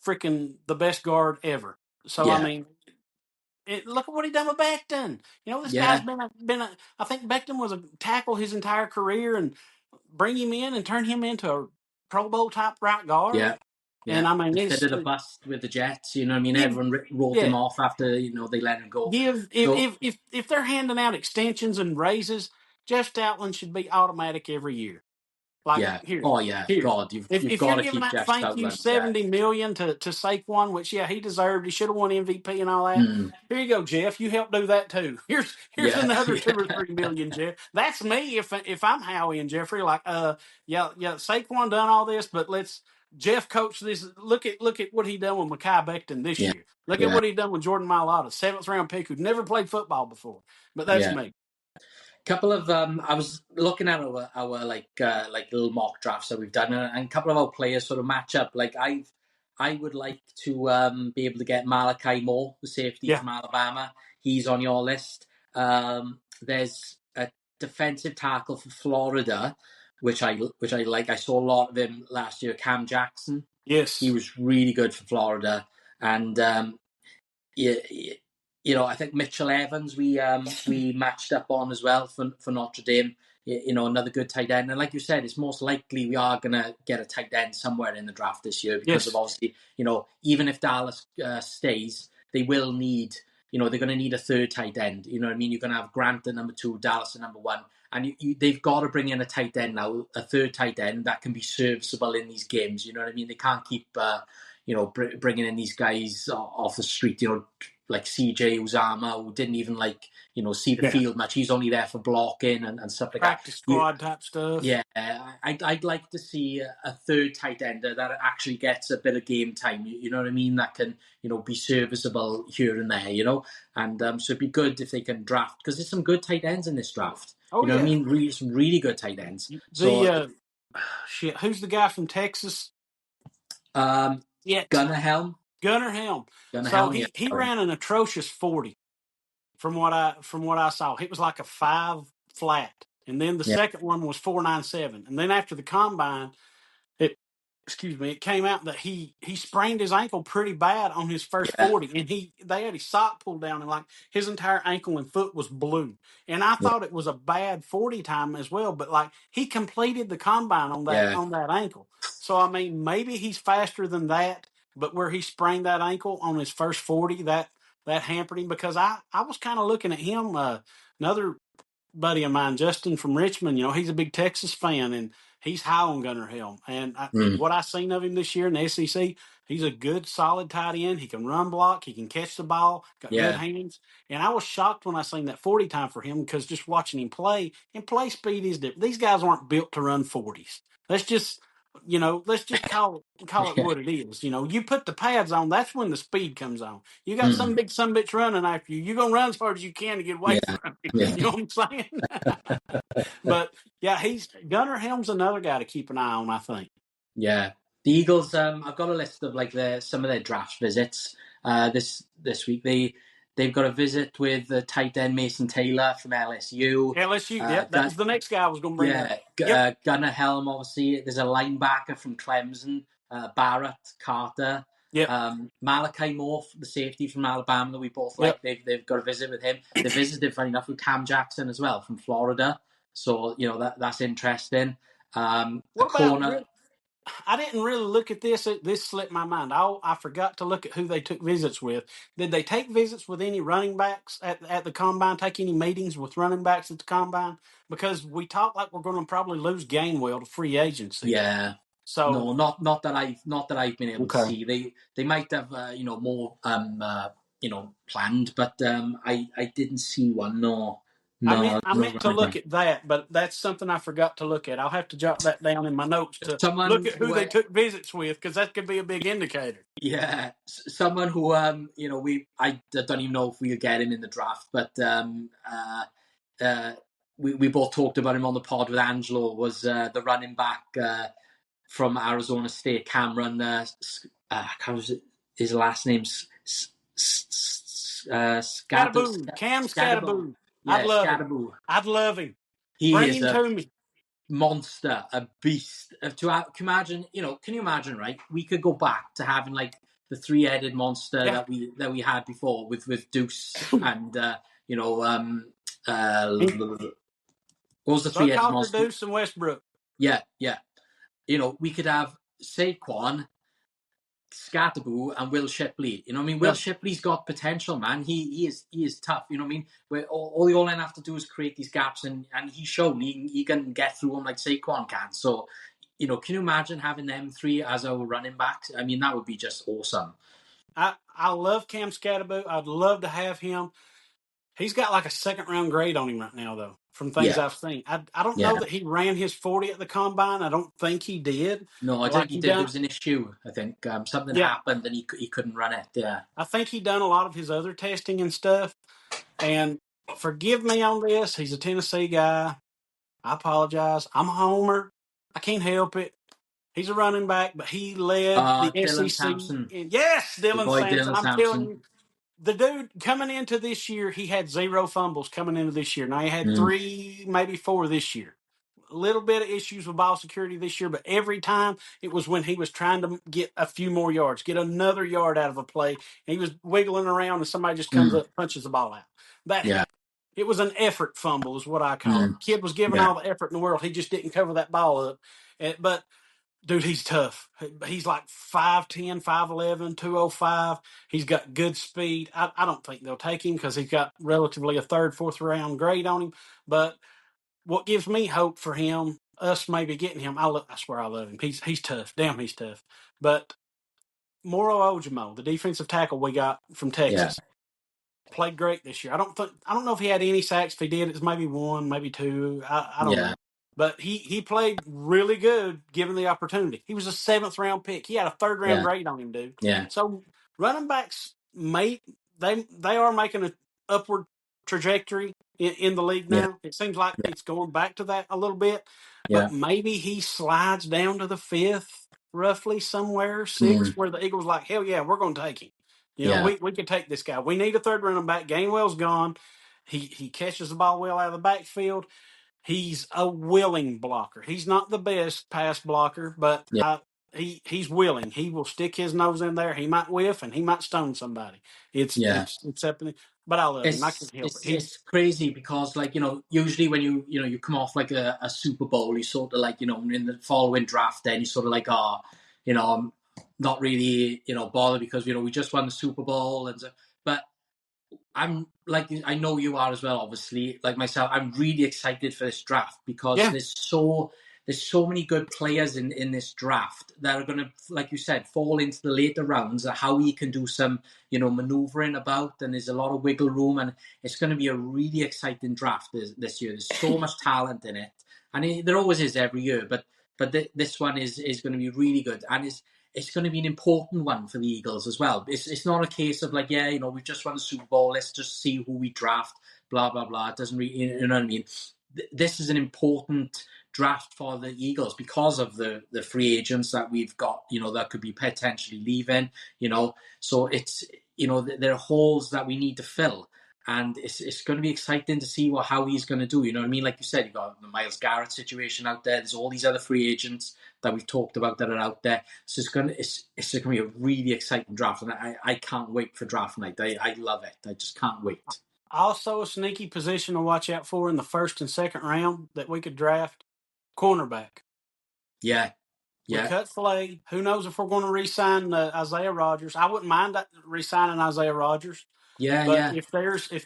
freaking the best guard ever. So I yeah, mean, look at what he done with Becton. This guy's yeah, been a. I think Becton was a tackle his entire career, and bring him in and turn him into a Pro Bowl type right guard. yeah. And Yeah, I mean, considered a bust with the Jets. You know what I mean? give Everyone wrote him yeah off after they let him go. give So if they're handing out extensions and raises, Jeff Stoutland should be automatic every year. Like yeah, here, oh yeah, here. God, you've If got you're to giving keep that Jeff thank you Stoutland. Yeah, $70 million to Saquon, which he deserved. He should have won MVP and all that. mm, Here you go, Jeff. You helped do that too. Here's yeah, another yeah, 2 or 3 million, Jeff. That's me if I'm Howie and Jeffrey. Like yeah. Saquon done all this, but let's Jeff coach this. Look at what he done with Mekhi Becton this yeah, year. Look at yeah, what he done with Jordan Mailata, 7th round pick who'd never played football before. But that's yeah. me. Couple of I was looking at our like little mock drafts that we've done, and a couple of our players sort of match up. Like I would like to be able to get Malachi Moore, the safety Yeah. from Alabama. He's on your list. There's a defensive tackle for Florida, which I like. I saw a lot of him last year. Cam Jackson. He Yes. was really good for Florida, and yeah, I think Mitchell Evans we matched up on as well for Notre Dame. Another good tight end, and like you said, it's most likely we are gonna get a tight end somewhere in the draft this year because of Yes. obviously, even if Dallas stays, they will need, they're going to need a third tight end. You know what I mean? You're going to have Grant at number 2, Dallas at number 1, and they've got to bring in a tight end now, a third tight end that can be serviceable in these games. You know what I mean? They can't keep bringing in these guys off the street, like CJ Uzama, who didn't even see the Yeah. field much. He's only there for blocking and stuff like Practice squad type stuff. that. Yeah, I'd like to see a third tight ender that actually gets a bit of game time. You know what I mean? That can be serviceable here and there. And so it'd be good if they can draft, because there's some good tight ends in this draft. Oh You know what I yeah. mean? Really, some really good tight ends. The So shit, who's the guy from Texas? Gunnar Helm. Gunnar Helm. Gunnar So Helm, yeah. he ran an atrocious 40 from what I saw. It was like a 5 flat. And then the Yeah, second one was 4.97. And then after the combine, it came out that he sprained his ankle pretty bad on his first yeah, 40, and they had his sock pulled down, and like his entire ankle and foot was blue. And I yeah, thought it was a bad 40 time as well, but like he completed the combine yeah. on that ankle. So I mean, maybe he's faster than that, but where he sprained that ankle on his first 40, that hampered him, because I was kind of looking at him. Another buddy of mine, Justin from Richmond, he's a big Texas fan, and he's high on Gunnar Helm. And Mm, what I've seen of him this year in the SEC, he's a good, solid tight end. He can run block. He can catch the ball. Got good yeah, hands. And I was shocked when I seen that 40 time for him, because just watching him play, and play speed is different. These guys aren't built to run 40s. Let's just call it yeah, what it is. You put the pads on, that's when the speed comes on. You got some mm, big son bitch running after you. You're gonna run as hard as you can to get away yeah, from him. yeah, You know what I'm saying? But yeah, he's Gunnar Helm's another guy to keep an eye on, I think. yeah. The Eagles. I've got a list of some of their draft visits. This week they've got a visit with the tight end Mason Taylor from LSU. LSU, yep, that was the next guy I was going to bring up. Yeah, Yep, Gunnar Helm, obviously. There's a linebacker from Clemson, Barrett Carter. yep, Malachi Moore, the safety from Alabama that we both yep. like. They've got a visit with him. They visited, funny enough, with Cam Jackson as well from Florida. So, that's interesting. A What about corner. I didn't really look at this. This slipped my mind. I forgot to look at who they took visits with. Did they take visits with any running backs at the combine? Take any meetings with running backs at the combine? Because we talk like we're going to probably lose Gainwell to free agency. Yeah. So No, not that I've been able to okay. see. They might have more planned, but I didn't see one. No, no, I no meant to running look back. at that, but that's something I forgot to look at. I'll have to jot that down in my notes to look Someone at who who they took visits with, because that could be a big indicator. Yeah, someone who I don't even know if we'll get him in the draft, but we both talked about him on the pod with Angelo. Was the running back from Arizona State, Cameron? His last name's Scatterboo, Cam Scatterboo. Scatterboo. I'd Yeah, love him. Scadaboo. I'd love him. He Bring is him a to me. monster, a beast. Can you imagine, right? We could go back to having like the three-headed monster Yeah. that we had before with Deuce and you know what was the three-headed Buckhawker, monster? Deuce, and Westbrook. Yeah, yeah. We could have Saquon, Scatterboo, and Will Shipley. You know what I mean? Will Yeah. Shipley's got potential, man. He is tough. You know what I mean? Where all the O-line have to do is create these gaps, and he's shown he can get through them like Saquon can. So, can you imagine having them three as our running backs? I mean, that would be just awesome. I love Cam Scatterboo. I'd love to have him. He's got like a second round grade on him right now, though, from things Yeah, I've seen. I don't know yeah. that he ran his 40 at the combine. I don't think he did. No, I think Like he he did. There done. was an issue. I think something Yeah. happened and he couldn't run it. Yeah. I think he done a lot of his other testing and stuff. And forgive me on this. He's a Tennessee guy. I apologize. I'm a homer. I can't help it. He's a running back, but he led the Dylan SEC. Sampson, Yes, your Dylan boy Sampson. Dylan I'm telling Sampson. you, the dude coming into this year, he had 0 fumbles coming into this year. Now he had Mm, 3, maybe 4 this year. A little bit of issues with ball security this year, but every time it was when he was trying to get a few more yards, get another yard out of a play, and he was wiggling around, and somebody just comes mm, up, punches the ball out. That yeah. It was an effort fumble, is what I call it. Mm, Kid was giving yeah. all the effort in the world. He just didn't cover that ball up. But dude, he's tough. He's like 5'10", 5'11", 205. He's got good speed. I don't think they'll take him because he's got relatively a third, fourth round grade on him. But what gives me hope for him, us maybe getting him, I swear I love him. He's tough. Damn, he's tough. But Moro Ojimo, the defensive tackle we got from Yeah. Texas, played great this year. I don't know if he had any sacks. If he did, it's maybe 1, maybe 2. I don't Yeah. know. But he played really good given the opportunity. He was a 7th round pick. He had a 3rd round Yeah. grade on him, dude. Yeah. So running backs they are making an upward trajectory in the league Yeah. now. It seems like Yeah. it's going back to that a little bit. Yeah. But maybe he slides down to the 5th, roughly somewhere, 6th, Mm, where the Eagles like, hell yeah, we're going to take him. yeah. We could take this guy. We need a 3rd running back. Gainwell's gone. He catches the ball well out of the backfield. He's a willing blocker. He's not the best pass blocker, but Yeah. he's willing. He will stick his nose in there. He might whiff and he might stone somebody. Yeah. It's happening. But I love him. I It's can't help it. it's it's crazy because usually when you come off like a Super Bowl, you sort of like in the following draft, then you sort of like I'm not really bothered because we just won the Super Bowl and so, but I'm like I know you are as well. Obviously, like myself, I'm really excited for this draft because Yeah, there's so many good players in this draft that are going to, like you said, fall into the later rounds. How we can do some maneuvering about, and there's a lot of wiggle room, and it's going to be a really exciting draft this year. There's so much talent in it, and there always is every year, but this one is going to be really good, and it's going to be an important one for the Eagles as well. It's not a case of like, we've just won the Super Bowl, let's just see who we draft, blah, blah, blah. It doesn't really, you know what I mean? This is an important draft for the Eagles because of the free agents that we've got, that could be potentially leaving, So it's, there are holes that we need to fill. And it's going to be exciting to see how he's going to do. You know what I mean? Like you said, you got the Myles Garrett situation out there. There's all these other free agents that we've talked about that are out there. So it's going to be a really exciting draft, and I can't wait for draft night. I love it. I just can't wait. also a sneaky position to watch out for in the 1st and 2nd round that we could draft, cornerback. Yeah, We yeah, cut Flay. Who knows if we're going to re-sign Isaiah Rodgers? I wouldn't mind re-signing Isaiah Rodgers. yeah, But yeah, if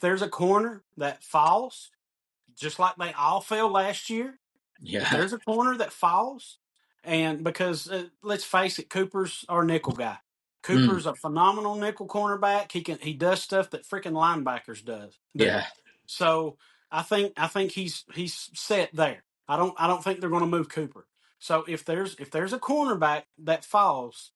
there's a corner that falls, just like they all fell last year, if yeah, there's a corner that falls, and because let's face it, Cooper's our nickel guy. mm, Cooper's a phenomenal nickel cornerback. He does stuff that freaking linebackers do. yeah, So I think he's set there. I don't think they're going to move Cooper. So if there's a cornerback that falls,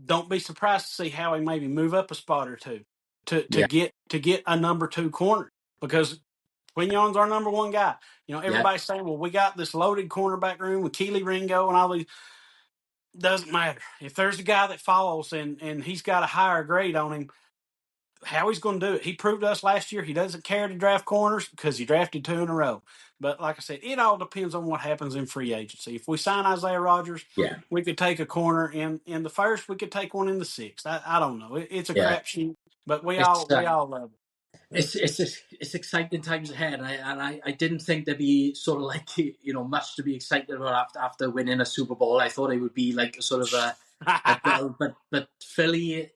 don't be surprised to see how he maybe move up a spot or two to yeah, get a number 2 corner, because Quignon's our number 1 guy. yeah, Everybody's saying, well, we got this loaded cornerback room with Keely Ringo and all these. Doesn't matter. If there's a guy that falls and he's got a higher grade on him, how he's going to do it. He proved to us last year he doesn't care to draft corners because he drafted 2 in a row. But like I said, it all depends on what happens in free agency. If we sign Isaiah Rodgers, Yeah, we could take a corner in the first. We could take one in the sixth. I don't know. It's a yeah. crapshoot, but we It's all love it. it's exciting times ahead, and I didn't think there'd be sort of like much to be excited about after winning a Super Bowl. I thought it would be like sort of a dull, but Philly,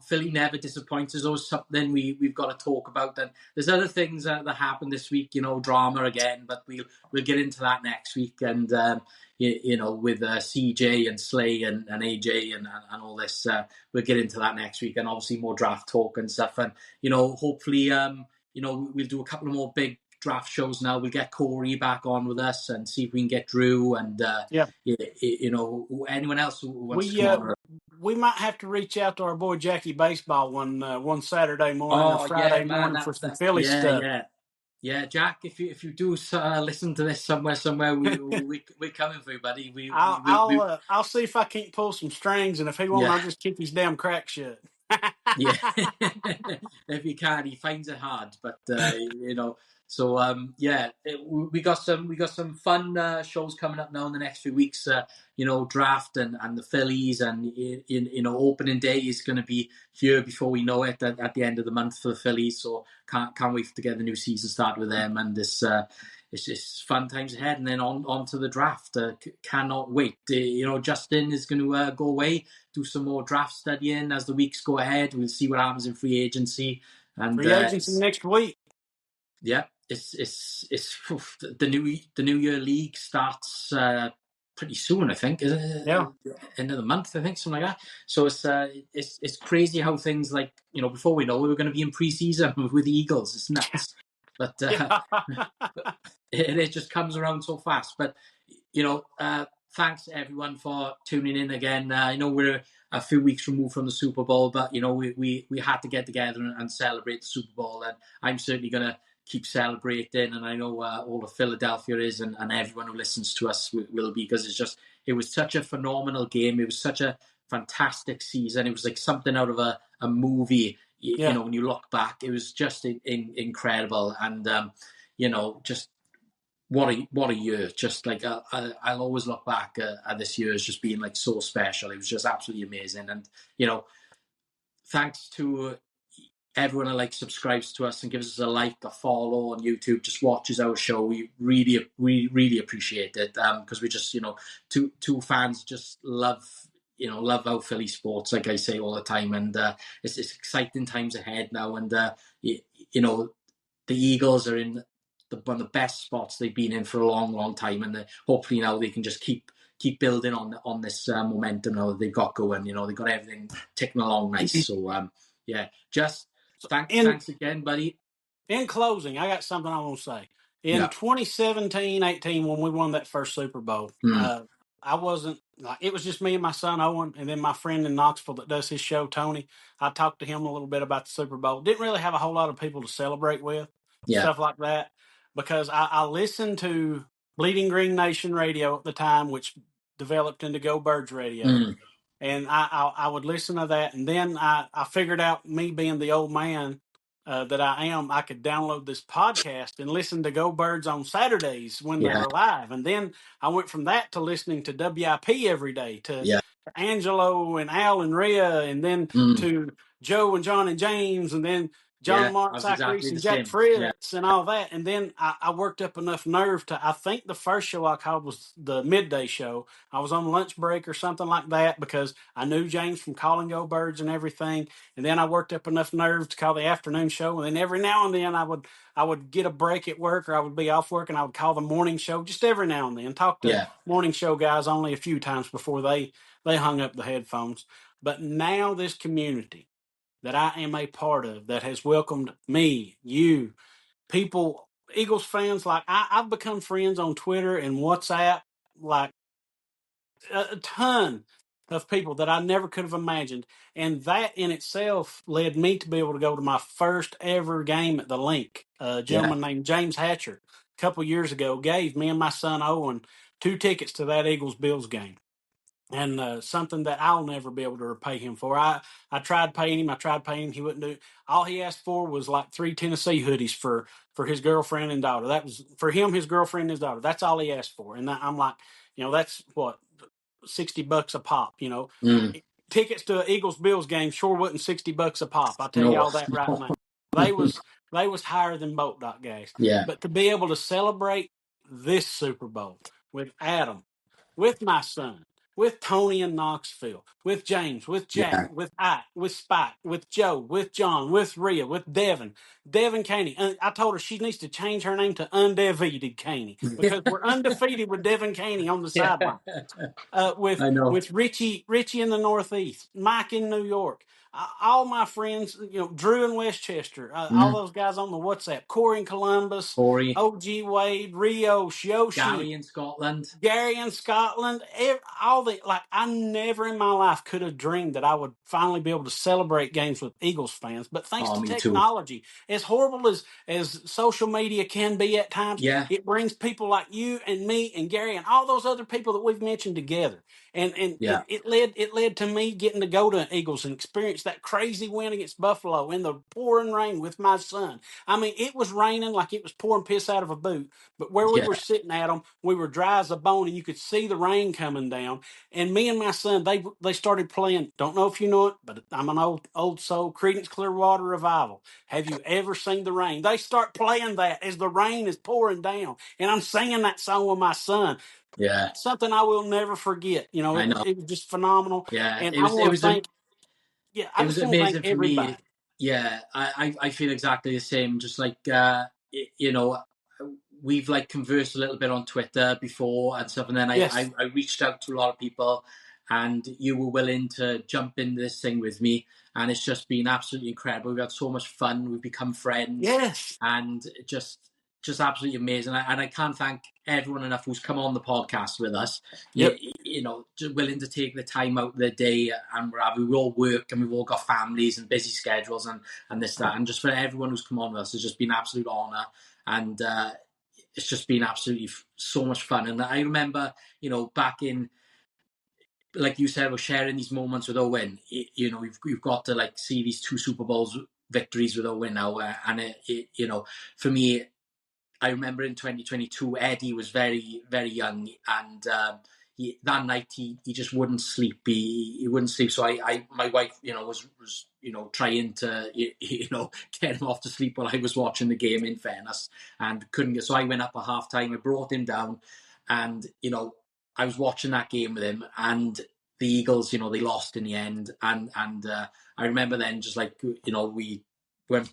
Philly never disappoints. There's always something we've got to talk about. And there's other things that happened this week, drama again, but we'll get into that next week. And with CJ and Slay and AJ and all this, we'll get into that next week, and obviously more draft talk and stuff. And hopefully, we'll do a couple of more big draft shows now. We'll get Corey back on with us and see if we can get Drew and Yeah. anyone else who wants to come on. We might have to reach out to our boy Jackie Baseball one Saturday morning or Oh yeah, Friday man, morning for some Philly yeah, stuff. yeah, Jack. If you do listen to this somewhere, we're coming for you, buddy. I'll see if I can't pull some strings, and if he won't, Yeah. I'll just keep his damn crack shut. Yeah, if you can, he finds it hard, but So we got some fun shows coming up now in the next few weeks. Draft and the Phillies, and opening day is going to be here before we know it at the end of the month for the Phillies. So can't wait to get the new season started with them, and this. It's just fun times ahead, and then on to the draft. Cannot wait. Justin is going to go away, do some more draft studying as the weeks go ahead. We'll see what happens in free agency. And free agency next week. Yeah, it's the new year league starts pretty soon. I think Yeah. end of the month. I think something like that. So it's crazy how things like before we know we were going to be in preseason with the Eagles. It's nuts, but it just comes around so fast. But thanks everyone for tuning in again. I know we're a few weeks removed from the Super Bowl, but we had to get together and celebrate the Super Bowl, and I'm certainly gonna keep celebrating, and I know all of Philadelphia is, and everyone who listens to us will be, because it was such a phenomenal game. It was such a fantastic season. It was like something out of a movie. When you look back, it was just incredible, and just what a year. Just like I'll always look back at this year as just being like so special. It was just absolutely amazing, and thanks to everyone who subscribes to us and gives us a like, a follow on YouTube, just watches our show. We really appreciate it, because we just two fans just love our Philly sports, like I say all the time, and it's exciting times ahead now, and the Eagles are in one of the best spots they've been in for a long time, and hopefully now they can just keep building on this momentum now that they've got going. They've got everything ticking along nice. So just thanks again, buddy. In closing, I got something I want to say. In 2017-18, when we won that first Super Bowl, I wasn't it was just me and my son Owen, and then my friend in Knoxville that does his show, Tony. I talked to him a little bit about the Super Bowl. Didn't really have a whole lot of people to celebrate with, stuff like that, because I listened to Bleeding Green Nation Radio at the time, which developed into Go Birds Radio. And I would listen to that, and then I figured out, me being the old man that I am, I could download this podcast and listen to Go Birds on Saturdays when they were live. And then I went from that to listening to WIP every day, to Angelo and Al and Rhea, and then to Joe and John and James, and then John Mark, Zachary, and Jack Fritz, and all that. And then I worked up enough nerve to, I think the first show I called was the midday show. I was on lunch break or something like that, because I knew James from Calling Go Birds and everything. And then I worked up enough nerve to call the afternoon show. And then every now and then I would get a break at work, or I would be off work, and I would call the morning show just every now and then. Talk to morning show guys only a few times before they hung up the headphones. But now this community that I am a part of, that has welcomed me, you, people, Eagles fans, like I've become friends on Twitter and WhatsApp, like a ton of people that I never could have imagined. And that in itself led me to be able to go to my first ever game at the Link. A gentleman named James Hatcher, a couple years ago, gave me and my son Owen 2 tickets to that Eagles-Bills game. and something that I'll never be able to repay him for. I tried paying him. I tried paying him. He wouldn't do it. All he asked for was like 3 Tennessee hoodies for his girlfriend and daughter. That was for him, his girlfriend, and his daughter. That's all he asked for. And I'm like, that's what, $60 a pop. Mm. Tickets to an Eagles Bills game sure wasn't $60 a pop. I'll tell you No, all that right no. now. They was higher than boat dock gas. Yeah, But to be able to celebrate this Super Bowl with Adam, with my son, with Tony in Knoxville, with James, with Jack, yeah. with Ike, with Spike, with Joe, with John, with Rhea, with Devin Caney. I told her she needs to change her name to Undefeated Caney because we're undefeated with Devin Caney on the Yeah, sideline. With I know. Richie in the Northeast, Mike in New York, all my friends, Drew in Westchester, all Mm. those guys on the WhatsApp, Corey in Columbus, Corey, OG Wade, Rio, Gary Shoshi, in Scotland. Gary in Scotland, all the I never in my life could have dreamed that I would finally be able to celebrate games with Eagles fans. But thanks Oh, to me too. technology, as horrible as social media can be at times, Yeah, it brings people like you and me and Gary and all those other people that we've mentioned together. And yeah, it led to me getting to go to Eagles and experience that crazy win against Buffalo in the pouring rain with my son. I mean, it was raining like it was pouring piss out of a boot. But where we yeah, were sitting at them, we were dry as a bone, and you could see the rain coming down. And me and my son, they started playing. Don't know if you know it, but I'm an old soul. Creedence Clearwater Revival. Have you ever seen the rain? They start playing that as the rain is pouring down, and I'm singing that song with my son. yeah. Something I will never forget. I know. It was just phenomenal. Yeah, And I it want to was a thank. Yeah, I it was just want to thank amazing for me. everybody. Yeah, I feel exactly the same. Just like we've like conversed a little bit on Twitter before and stuff, and then Yes. I reached out to a lot of people, and you were willing to jump into this thing with me, and it's just been absolutely incredible. We've had so much fun. We've become friends, Yes. and just absolutely amazing. And I can't thank everyone enough who's come on the podcast with us. Yep. Just willing to take the time out of their day, and we all work and we've all got families and busy schedules and this that, and just for everyone who's come on with us, it's just been an absolute honour, and it's just been absolutely so much fun. And I remember, back in, like you said, we're sharing these moments with Owen. We've got to like see these 2 Super Bowls victories with Owen now, and for me, I remember in 2022, Eddie was very, very young, and that night he just wouldn't sleep. He wouldn't sleep. So my wife, was trying to get him off to sleep while I was watching the game. In fairness, and couldn't get. So I went up at halftime. I brought him down, and I was watching that game with him, and the Eagles, they lost in the end, and I remember then just like we when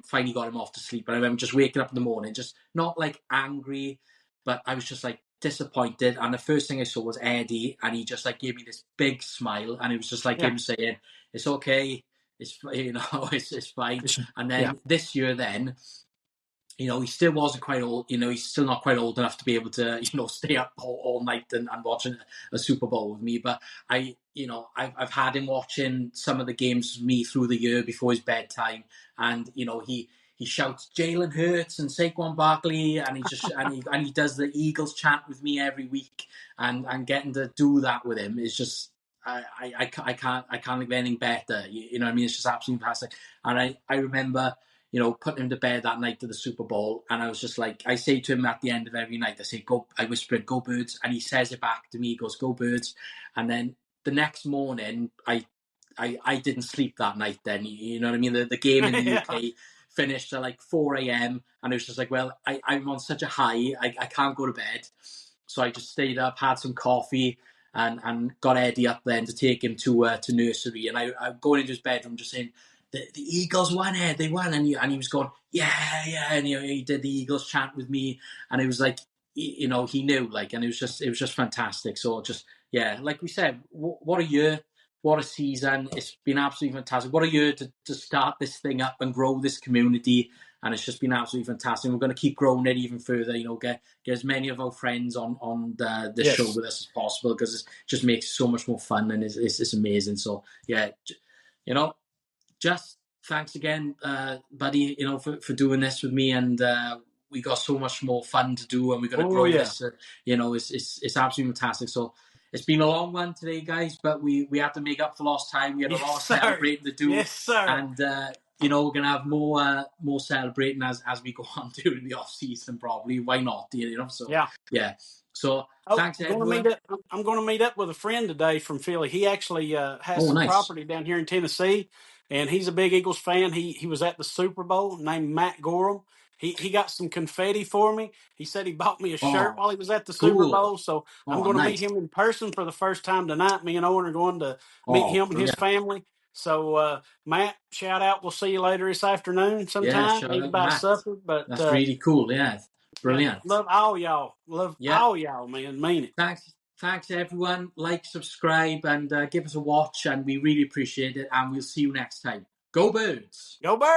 finally got him off to sleep. And I remember just waking up in the morning, just not like angry, but I was just like disappointed. And the first thing I saw was Eddie, and he just like gave me this big smile, and it was just like Yeah. him saying, "It's okay, it's it's fine." And Yeah. then this year, then he still wasn't quite old. He's still not quite old enough to be able to, stay up all night and watching a Super Bowl with me. But I've had him watching some of the games with me through the year before his bedtime, and he shouts Jalen Hurts and Saquon Barkley, and he does the Eagles chant with me every week, and getting to do that with him is just. I can't think of anything better. You know what I mean? It's just absolutely fantastic. And I remember putting him to bed that night of the Super Bowl, and I was just like, I say to him at the end of every night, I say, "Go!" I whisper, "Go Birds," and he says it back to me. He goes, "Go Birds," and then the next morning, I didn't sleep that night. Then you know what I mean? The game in the Yeah. UK finished at like 4 a.m. and it was just like, well, I'm on such a high, I can't go to bed, so I just stayed up, had some coffee. And got Eddie up then to take him to nursery, and I'm going into his bedroom just saying, the Eagles won it, they won, and he was going, yeah, and he did the Eagles chant with me, and it was like, he knew, like, and it was just fantastic. So just, yeah, like we said, what a year, what a season. It's been absolutely fantastic. What a year to start this thing up and grow this community, and it's just been absolutely fantastic. We're going to keep growing it even further, get as many of our friends on the Yes. show with us as possible, because it just makes it so much more fun, and it's amazing. So yeah, just thanks again, buddy, for doing this with me, and we got so much more fun to do, and we're going to Oh grow yeah. this. It's absolutely fantastic. So it's been a long one today, guys, but we had to make up for lost time. We had a lot of Yes, sir. celebrating to do. Yes, sir. And, we're going to have more celebrating as we go on during the off season, probably. Why not? So, yeah. So, thanks, everyone. I'm going to meet up with a friend today from Philly. He actually has some nice property down here in Tennessee, and he's a big Eagles fan. He was at the Super Bowl, named Matt Gorham. He got some confetti for me. He said he bought me a shirt while he was at the Super Bowl. So I'm going to meet him in person for the first time tonight. Me and Owen are going to meet him and his family. So, Matt, shout out. We'll see you later this afternoon sometime, maybe by supper. But that's really cool. Yeah, brilliant. Love all y'all. Love all y'all, man. Mean it. Thanks, everyone. Like, subscribe, and give us a watch, and we really appreciate it. And we'll see you next time. Go Birds! Go Birds!